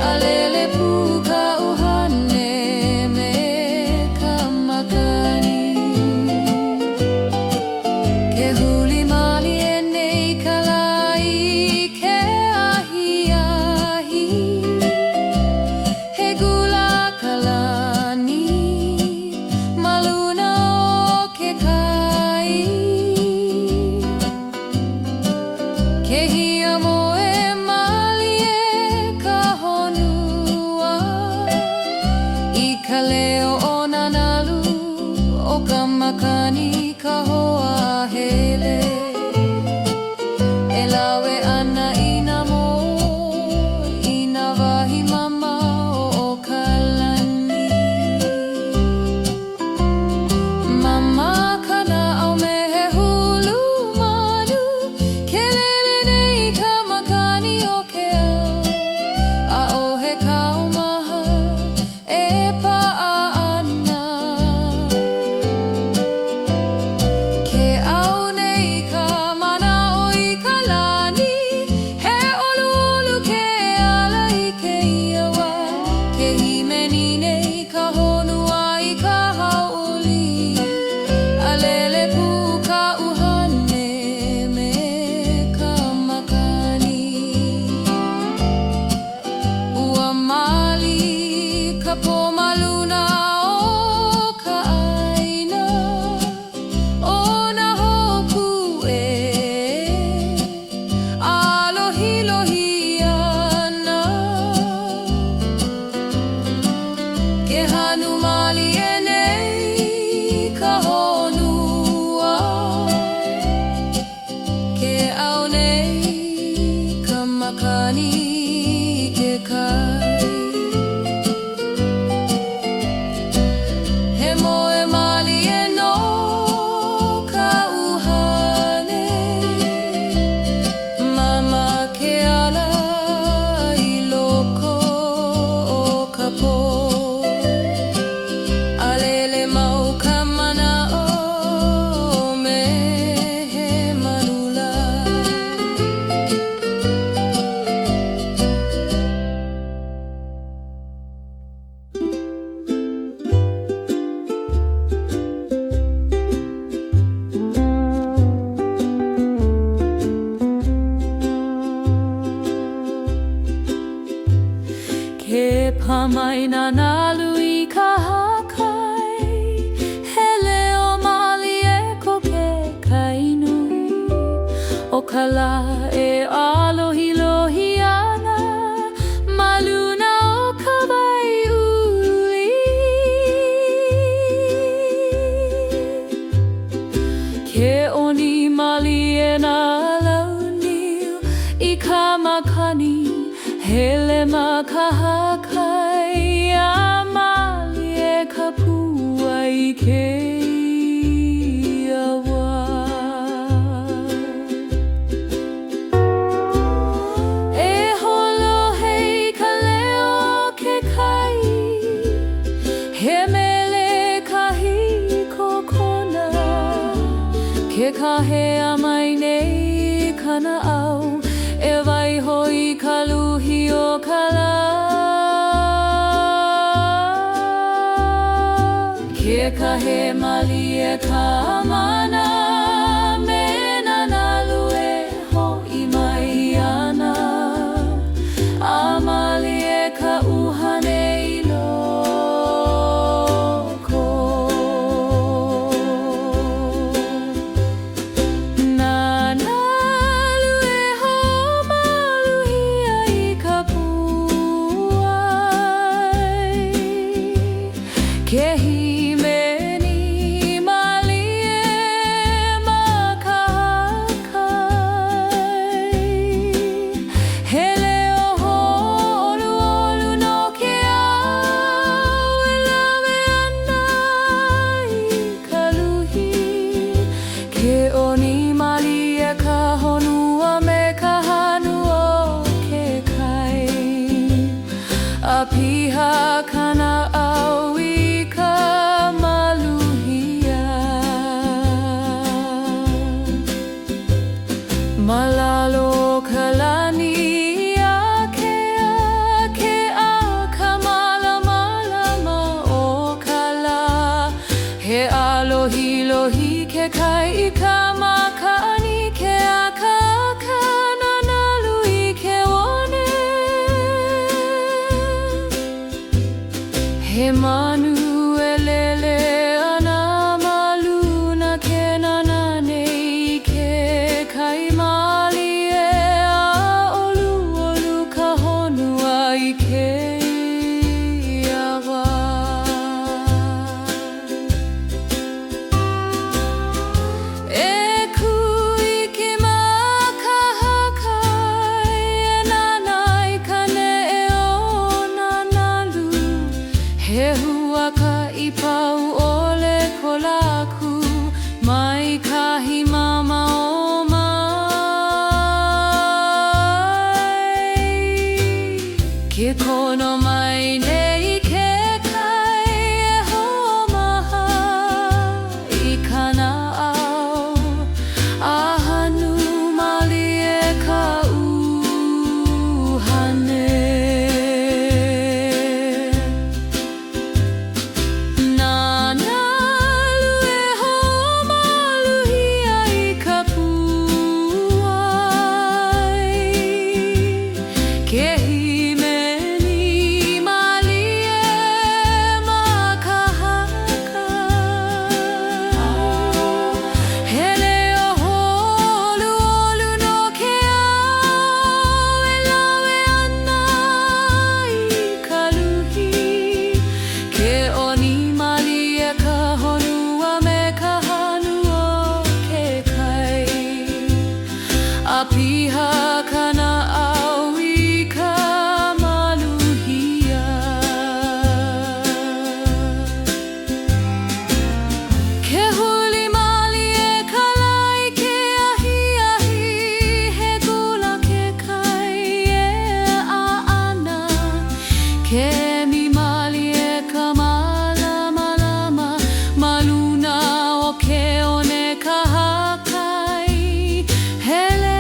a lele pu ka ʻuhane me ka makani ke huli mali e nei ka lai ke ahiahi he gula ka lani ma luna o ke kai ke hia moe mali e ka honua I ka leo o nanalu o ka makani ka hoa hele e lawe ana I nā moe I nā wahi mama o ka lani mama kana au me he hulu manu ke lele nei ka makani o ke au a o he kaumaha e paʻana ke au nei ka mana o I ka lani he ʻoluʻolu ke ala I ke iawa ke himeni nei ka honua I ka hauʻoli a lele pu ka ʻuhane me ka makani ua mali ka pomaluna o ka ʻaina o nā hopu e alohilohi ana ke hanu mali e nei ka honua ke au nei ka makani ke kai he moe mali e no ka ʻuhane mama ke ala I loko o ka po a lele mau ka mana o me he manula ke pamaina nalu I ka hakai he leo mali e ko ke kainui o ka la e alohilohi ana ma luna o ka waiʻuli ke oni mali e nā launiu I ka makani hele ma ka hakai a mali e ka pua I ke iawa e holo hei ka leo ke kai he mele kahi kokona ke kahea mai nei kana au e waiho I ka luhi o ka la ke kahe mali e ka mana me nanalu e hoʻi mai ana a mali e ka ʻuhane I loko kana au I ka maluhia. Malalo ka lani ke a ka malamalama o ka la. He alohi lohi ke kai I ka makaani ke a ka nanalu I ke one. He manu e lele ana maluna ke nanane I ke kai mali e a olu ka honua I ke iawa. E kui ke makahakai e nanai ka ne'e o nanalu. He huaka I pau ole ko laku mai kahi mama o mai. Ke kono mai nei ke kai e homaha I kana au ahanu mali e ka uhane. Piha kana au I ka maluhia. Ke huli mali e kalai ke ahi he gula ke kai e a ana. Ke mi mali e ka malamalama maluna o ke one ka hakai. Hele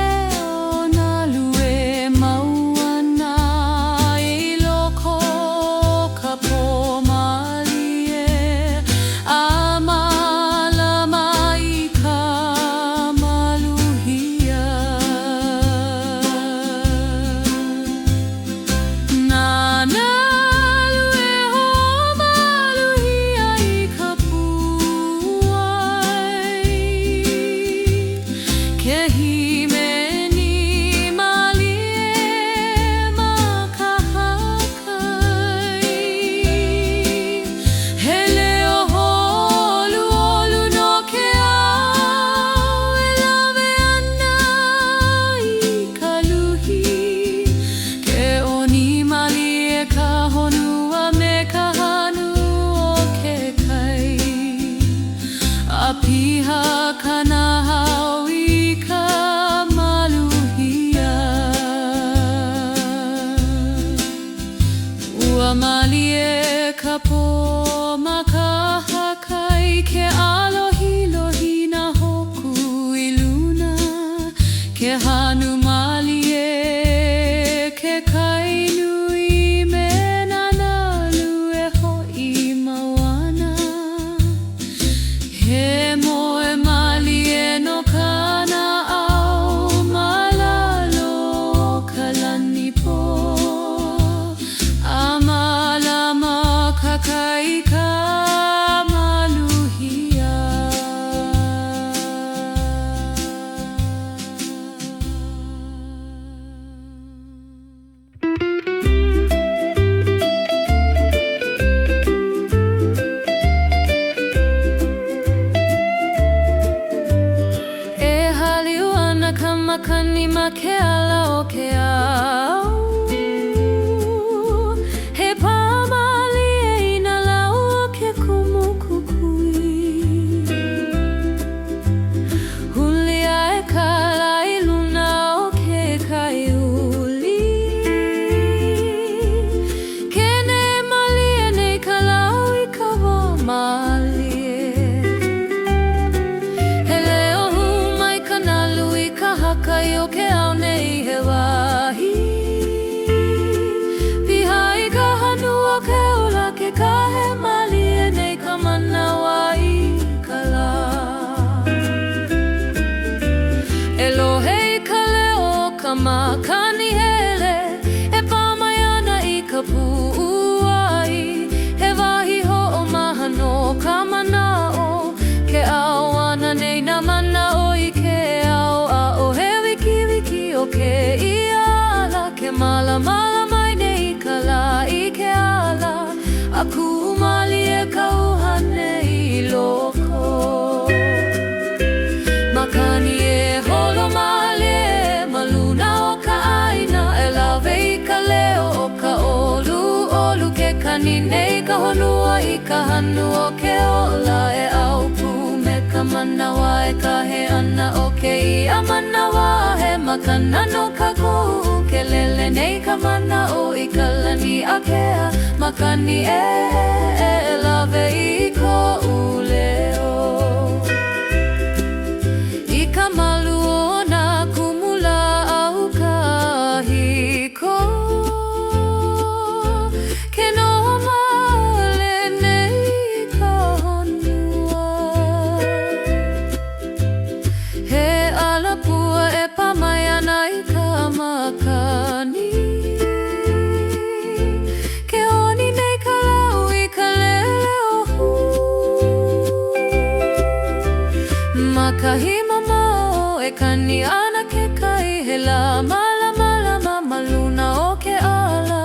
piha kana au I ka maluhia. Ua mali e ka po makahakai ke alohi lohi na hoku I luna. Ke hanu mali e ke kai nui me nanalu e hoi mawana. He moe mali e no kana au malalo ka lani po. A malama ka kai ka maluhia. Makani ma ke ala o ke au. He pāmali e ina lau o ke kumu kukui. Huli ai ka lai luna o ke kai uli. Kene ma ka manawa e kahe ana o ke ia manawa he makana no kakou kelele nei ka mana o I kalani akea makani e lawe I ko'u leo I ka malu o na kumula au kahiko ke no male nei ka honua he alapua e pamai ana I ka makani ke oni nei ka lau I ka lele o hu makahi mamao e kani ana ke kai he lama lama lama maluna o ke ala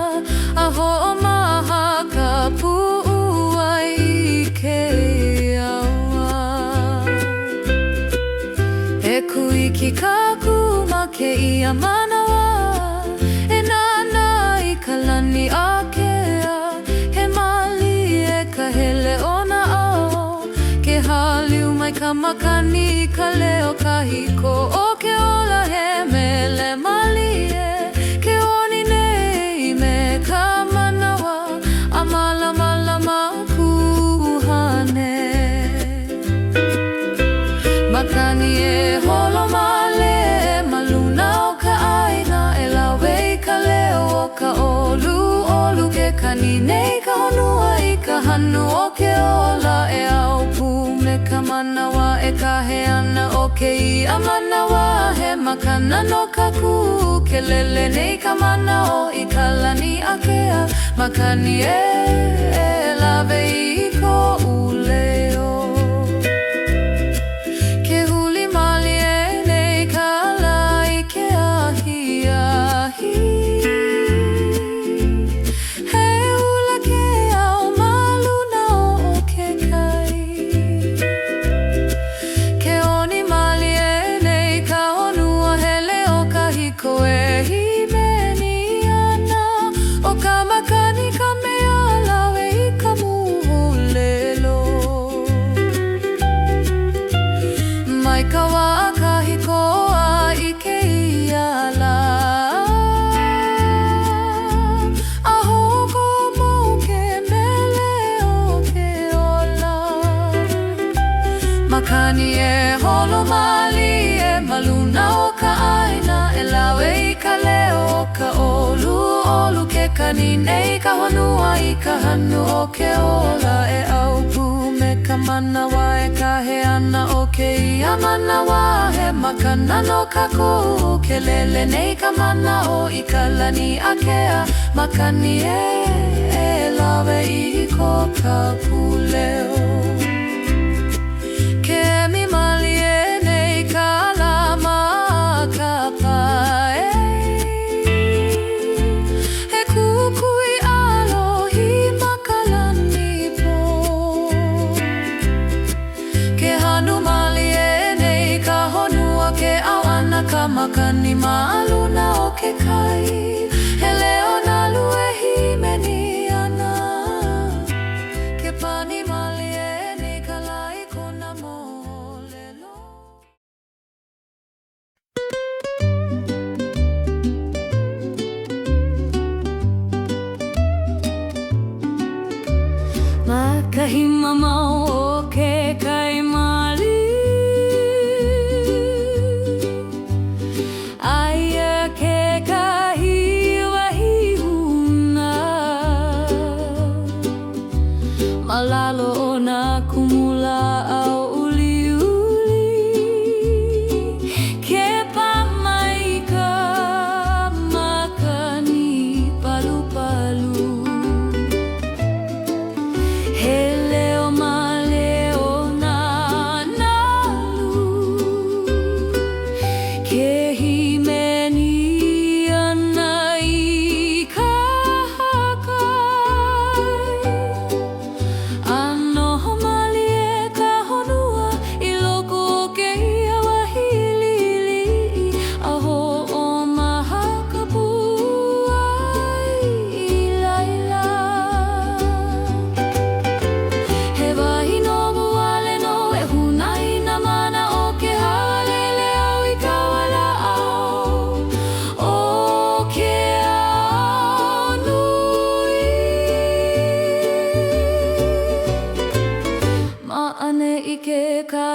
a ho'o maha ka pu'u ai I ke aua e kuiki ka kuma ke ia manawa e nana I ka lani akea he mali e ka hele o na ao ke haliu mai ka makani I ka leo kahiko o ke ola he mele mali e ke oni nei me ka manawa a malama lama kuhane makani e holo male e maluna o ka aina e lawe I ka leo o ka olu ke kani nei ka honua I ka hanu o ke ola e au pu me ka manawa e kahe ana o ke ia manawa he makana no kaku kelele nei ka mana o I kalani akea makani e lawe I ko'u leo ke huli mali e nei ka la I ke ahi ahi he ula ke au maluna o ke kai ke oni mali e nei ka honua hele o kahiko e himeni ana o ka makani ka mea lawe I ka muhulelo mai ka wā kahiko a I ke ia la a hoko mo ke mele o ke ola makani e holo mali e maluna o ka aina e lawe I ka leo o ka olu ke kani nei ka honua I ka hanu o ke ola e au pu me ka manawa e kahe ana o ke ia manawa he makana no kakou kelele nei ka mana o I kalani akea makani e lawe I ko ka puleo ke mi mali e nei ka lama ka pae he kukui alohi makalani po ke hanu mali e nei ka honua ke au ana ka makani maaluna o ke kai he leo na lue himeni ana ke pani mali e nei ka lai kona molelo makahi mamao o ke kai mali aia ke kahi wahi huna malalo o na kumula au uli ke pamai ka makani palu palu he leo mai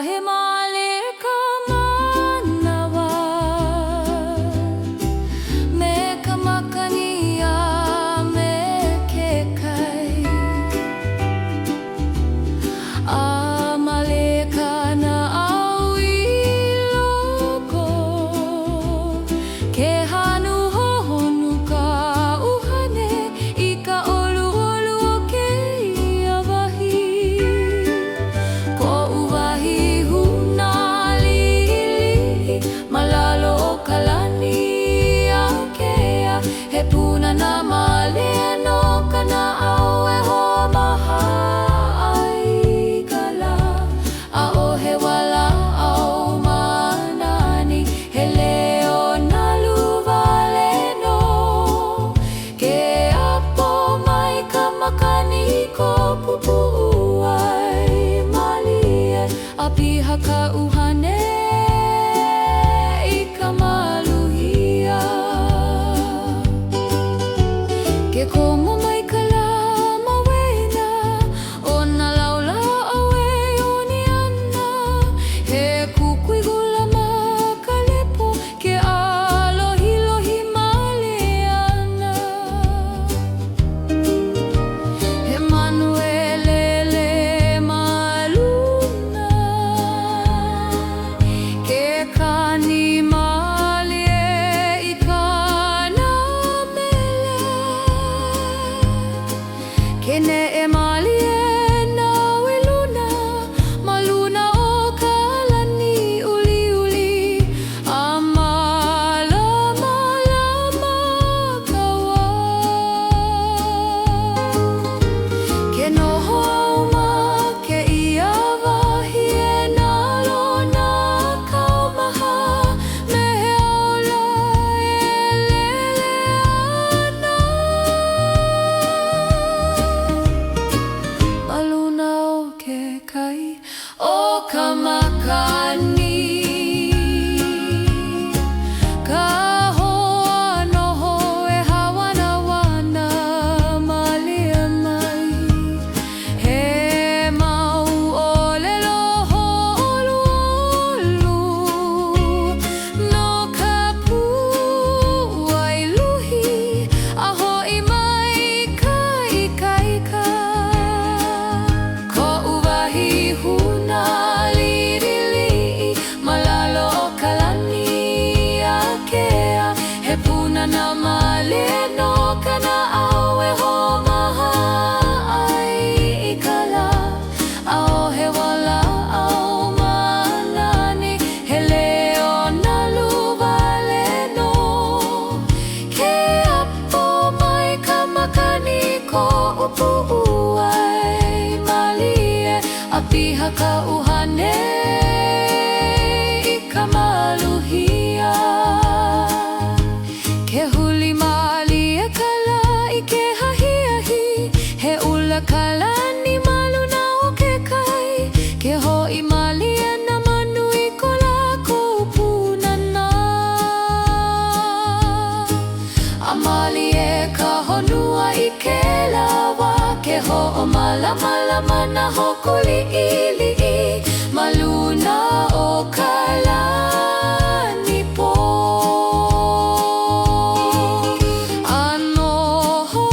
he male ka manawa me ka makania me ke kai a male ka na au I loko ke hanu hohonu ka uhane I ka olu olu o ke ia wahi ko uwahi huna lili malalo o kalani a kea he puna na male no kana au e ho maha ai kala a o he wala au manani he leo na luvale no ke apo mai ka makani ko pupu ai malie a piha ka uhane I ka maluhia ke komo mai ka la mawena o na laula awe o ni ana he kukui gula ma ka lepo ke alohi lohi male ana he manuelele maluna ke kani malie I kana mele ke ne e malie na weluna maluna o kalani uli uli a malama lama kawa ke noho au ma ke ia wahi e na lona kaumaha me he aula e lele ana maluna o ke kai o ka makani ka hoa noho e hawana wana malia mai he mau o lelo olu olu no ka pu ai luhi a hoi mai kai kai ka ko uwahi huna lirili malalo o kalani a kea he puna na male no kana au e ho maha ai I kala a o he wala au manani he leo na luvale no ke apo mai ka makani ko upu ai malie a piha ka uhane I ka maluhia ke huli mali e kala I ke hahi ahi he ula kalani maluna o ke kai ke hoi mali e na manu I ko lako punana a mali e ka honua I ke lawa ke ho o malama lama na hokuli ili maluna o kalani po ano ho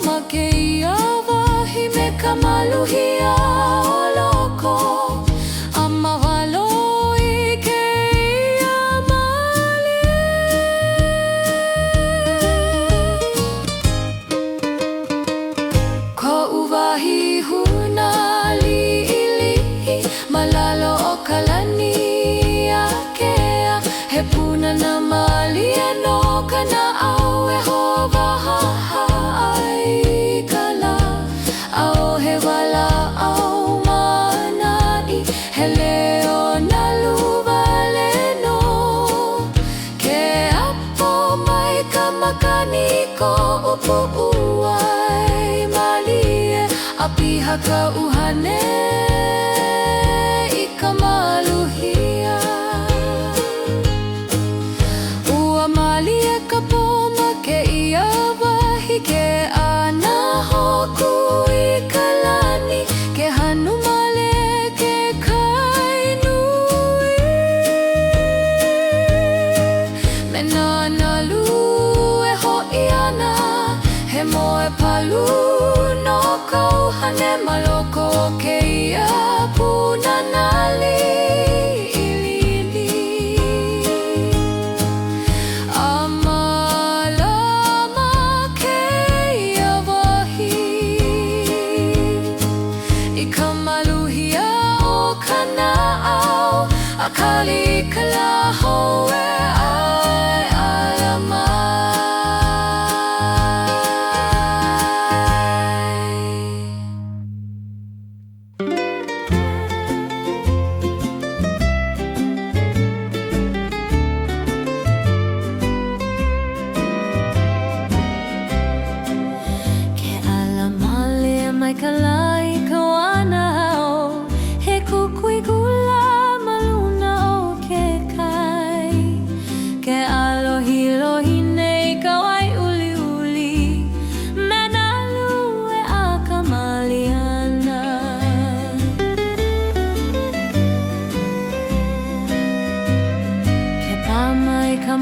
ma ke ia wahi me ka maluhia o loko a mawalo I ke ia malie ko uwahi huna lili malalo o kalani a kea he puna na malie no kana au e ho waha ai kala a o he wala au manani he leo na luvale no ke apo mai ka makani ko upu ai malie a piha ka uhane I ka maluhia ua malie ka poma ke ia wahi ke ana hoku I kalani ke hanu male ke kai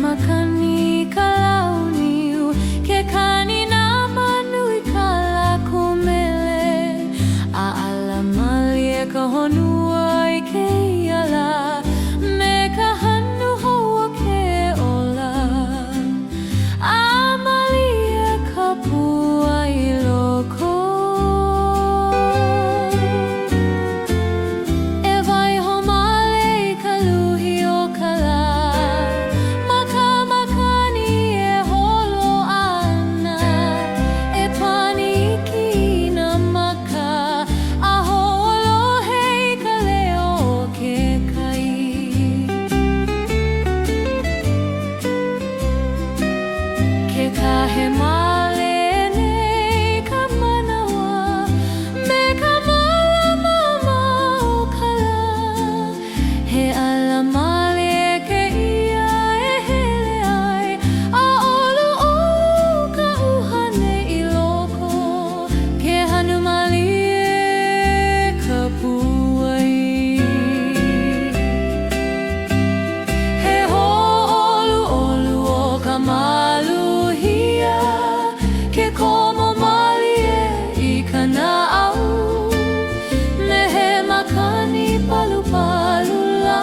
makani kalauniu ke kani na manui kala kumele a ala malie ka honua I ke iala me ka hanu hoa ke ola a malie ka pua I loko e vai homale ka luhi o kala maka makani e holo ana e pani ki na maka a holo hei ka leo ke kai ke kahe male nei ka manawa me ka malama o kala he ala male ke ia e hele ai a olu olu ka uhane I loko ke hanu malie ka puai he ho olu olu o ka maluhia ke komo malie I kana au me he makani palu palu la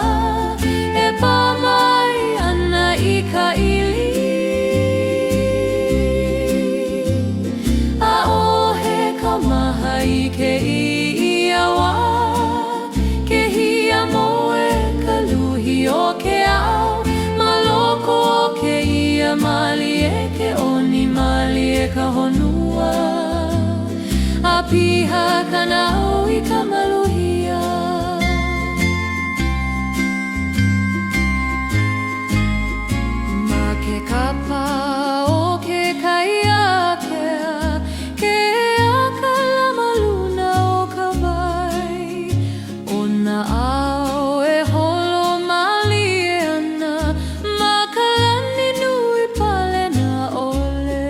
e pamai ana I ka ili a o he ka maha I ke iawa ke hia moe ka luhi o ke au maloko o ke ia malie ke oni malie ka honua a piha kana au I ka maluhia ma ke kapa o ke kaiakea ke akala luna o ka wai o na ao e holo malie ana ma ka lani nui pale na ole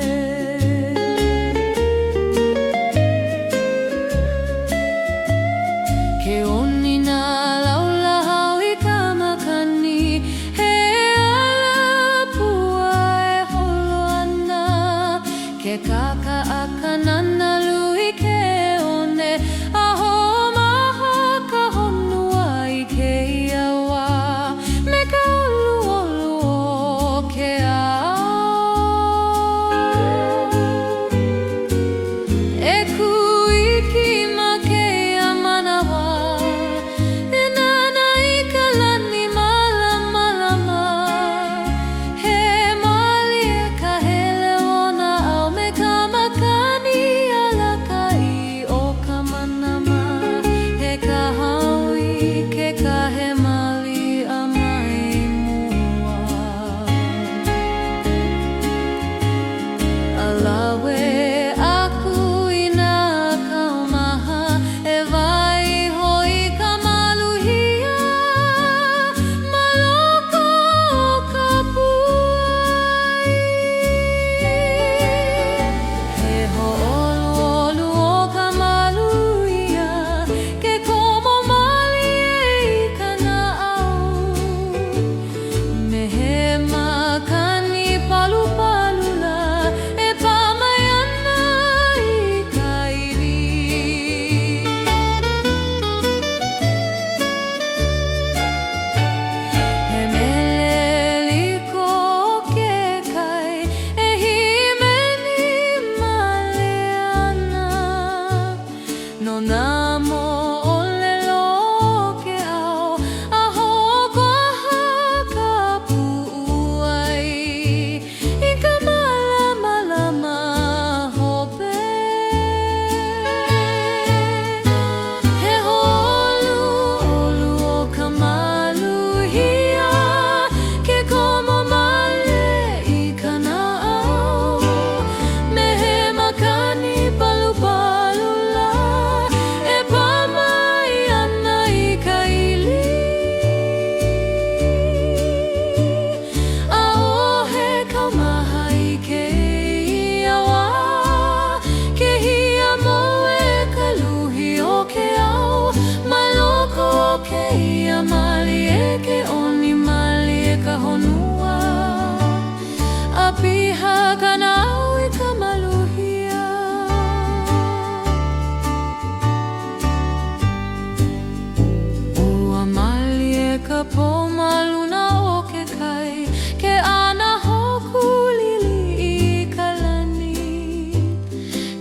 ka po maluna o ke kai, ke ana hoku lili I ka lani.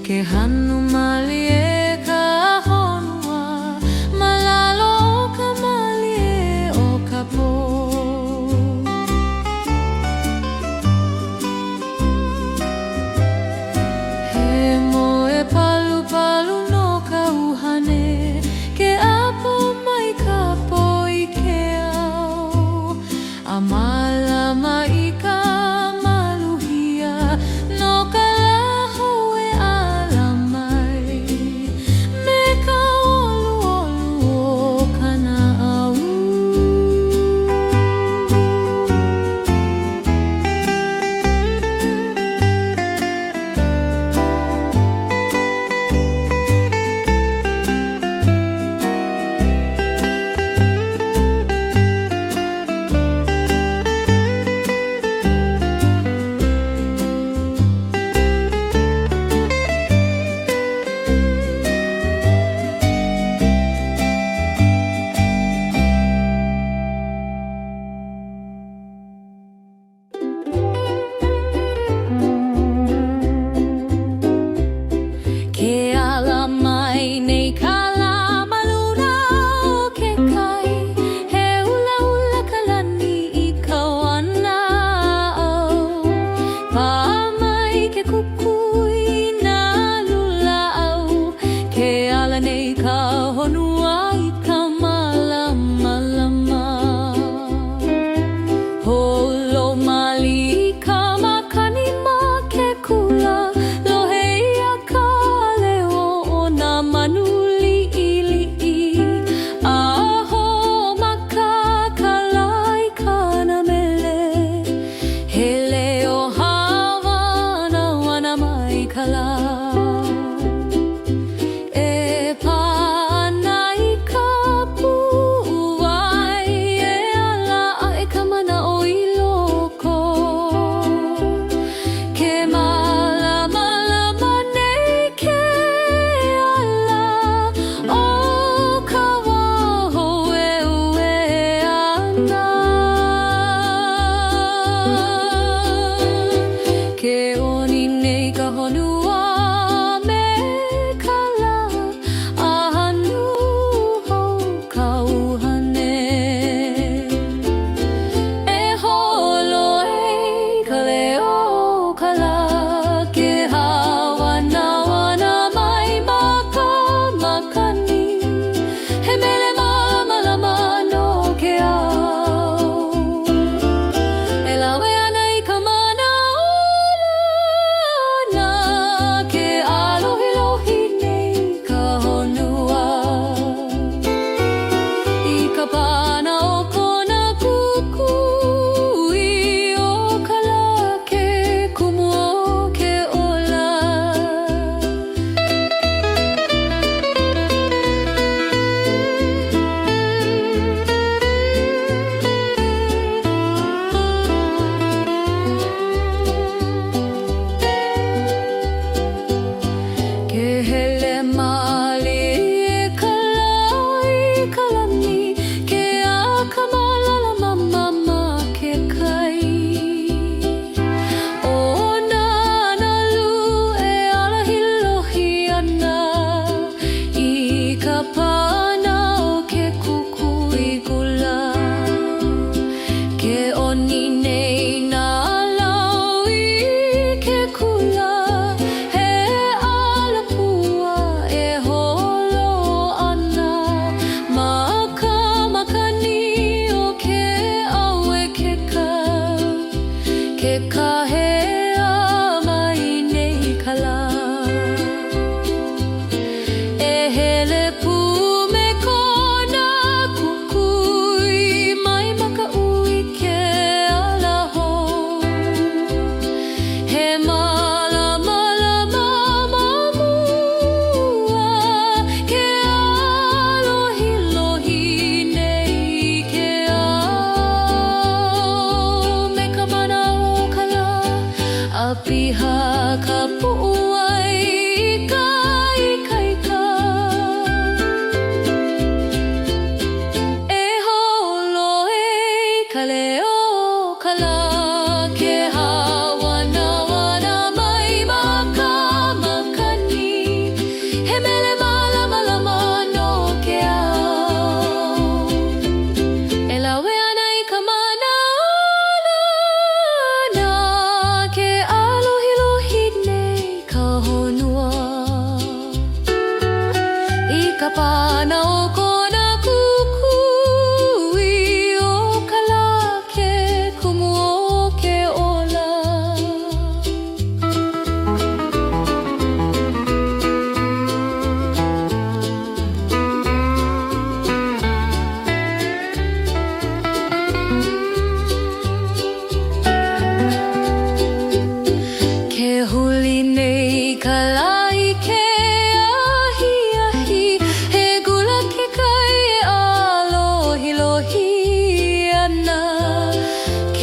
Ke hanu mali e ka honua, malalo o ka mali e o ka po. He moe palu palu no ka uhane, ke apo mai ka po I ke ao.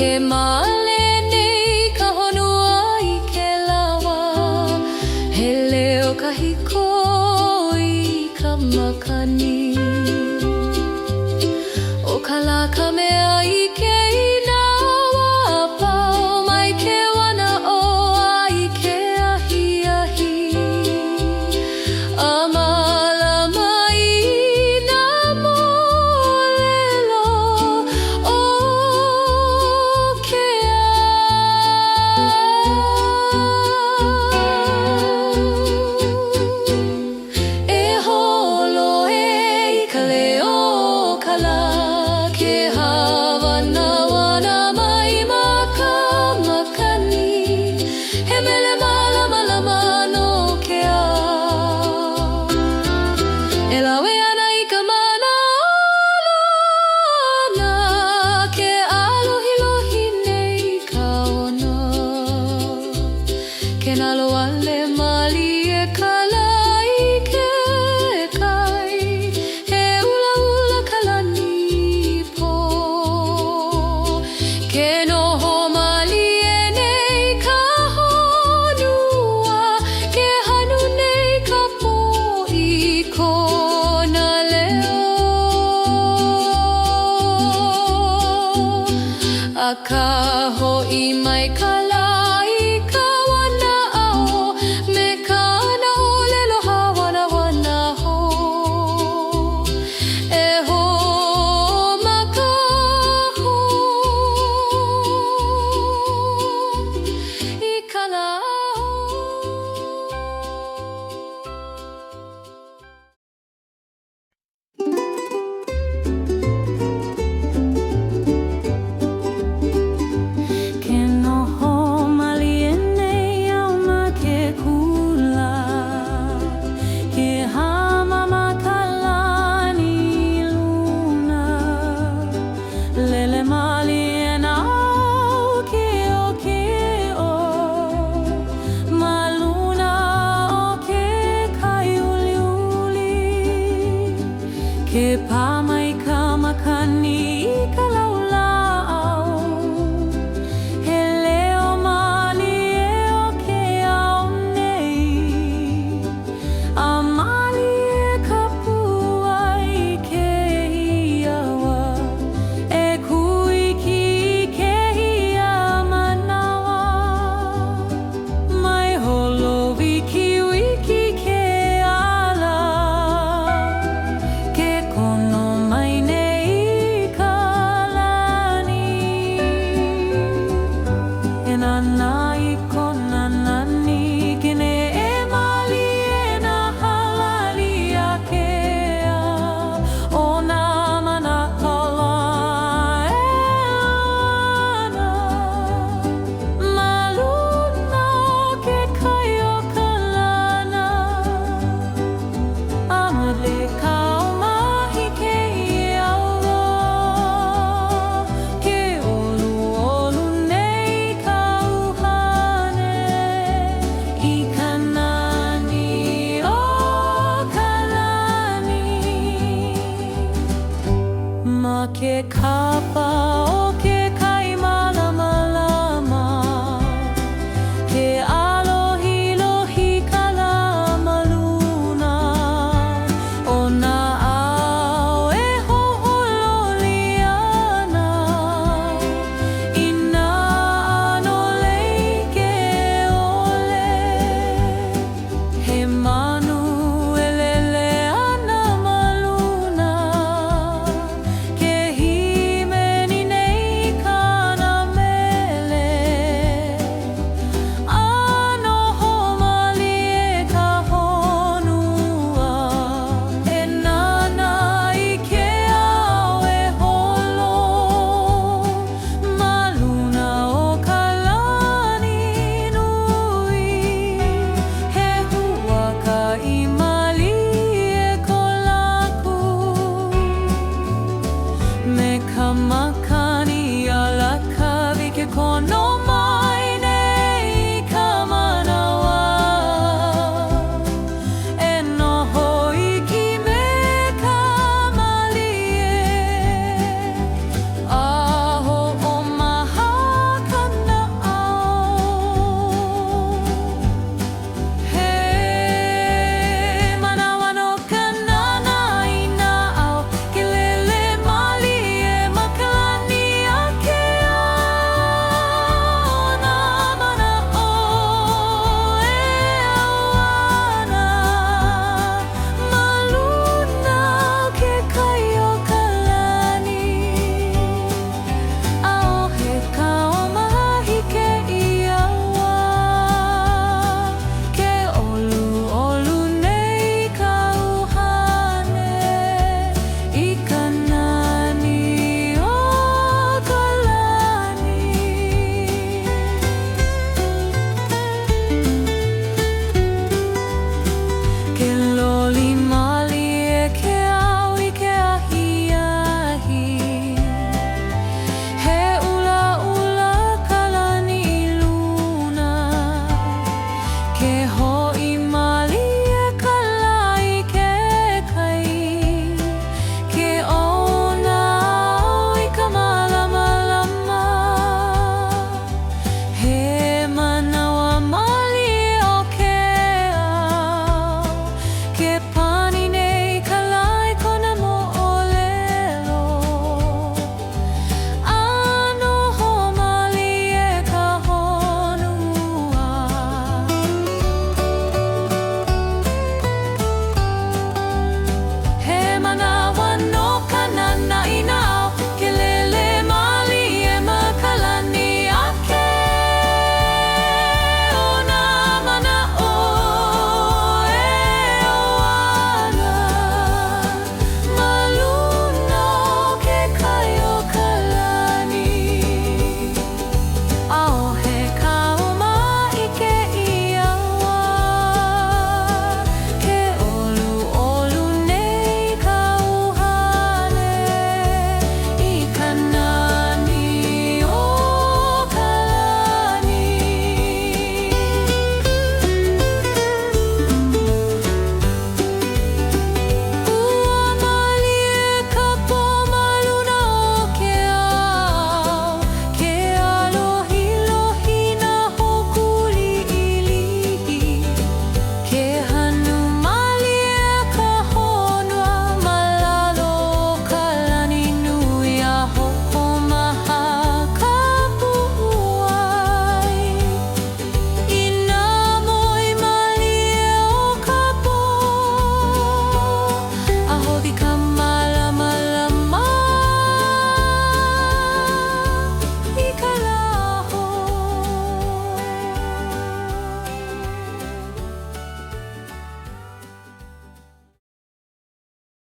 ke male nei ka honua I ke lawa. He leo kahiko I ka makani. O ka la ka mea I ke inawa pau mai ke wana oa I ke ahi ahi. Malama I nā mōlelo o ke au. E holo I ka leo ka la ke hawana wana mai ma ka makani. He mele malama lama no ke au. E lawe ana I ka mana olana ke alohi lohi nei ka ona. Ke nalo ale mali e kala I ke kai. He ula ula kalani po. Ke noho mali e nei ka honua. Ke hanu nei ka po I kona leo. A ka ho'i mai ka la I ka wana ao. Me ka na olelo hawana wana ho. E ho ma ka ho I ka la Ke noho mali e nei au ma ke kula. Ke hama ma ka lani luna. Lele mai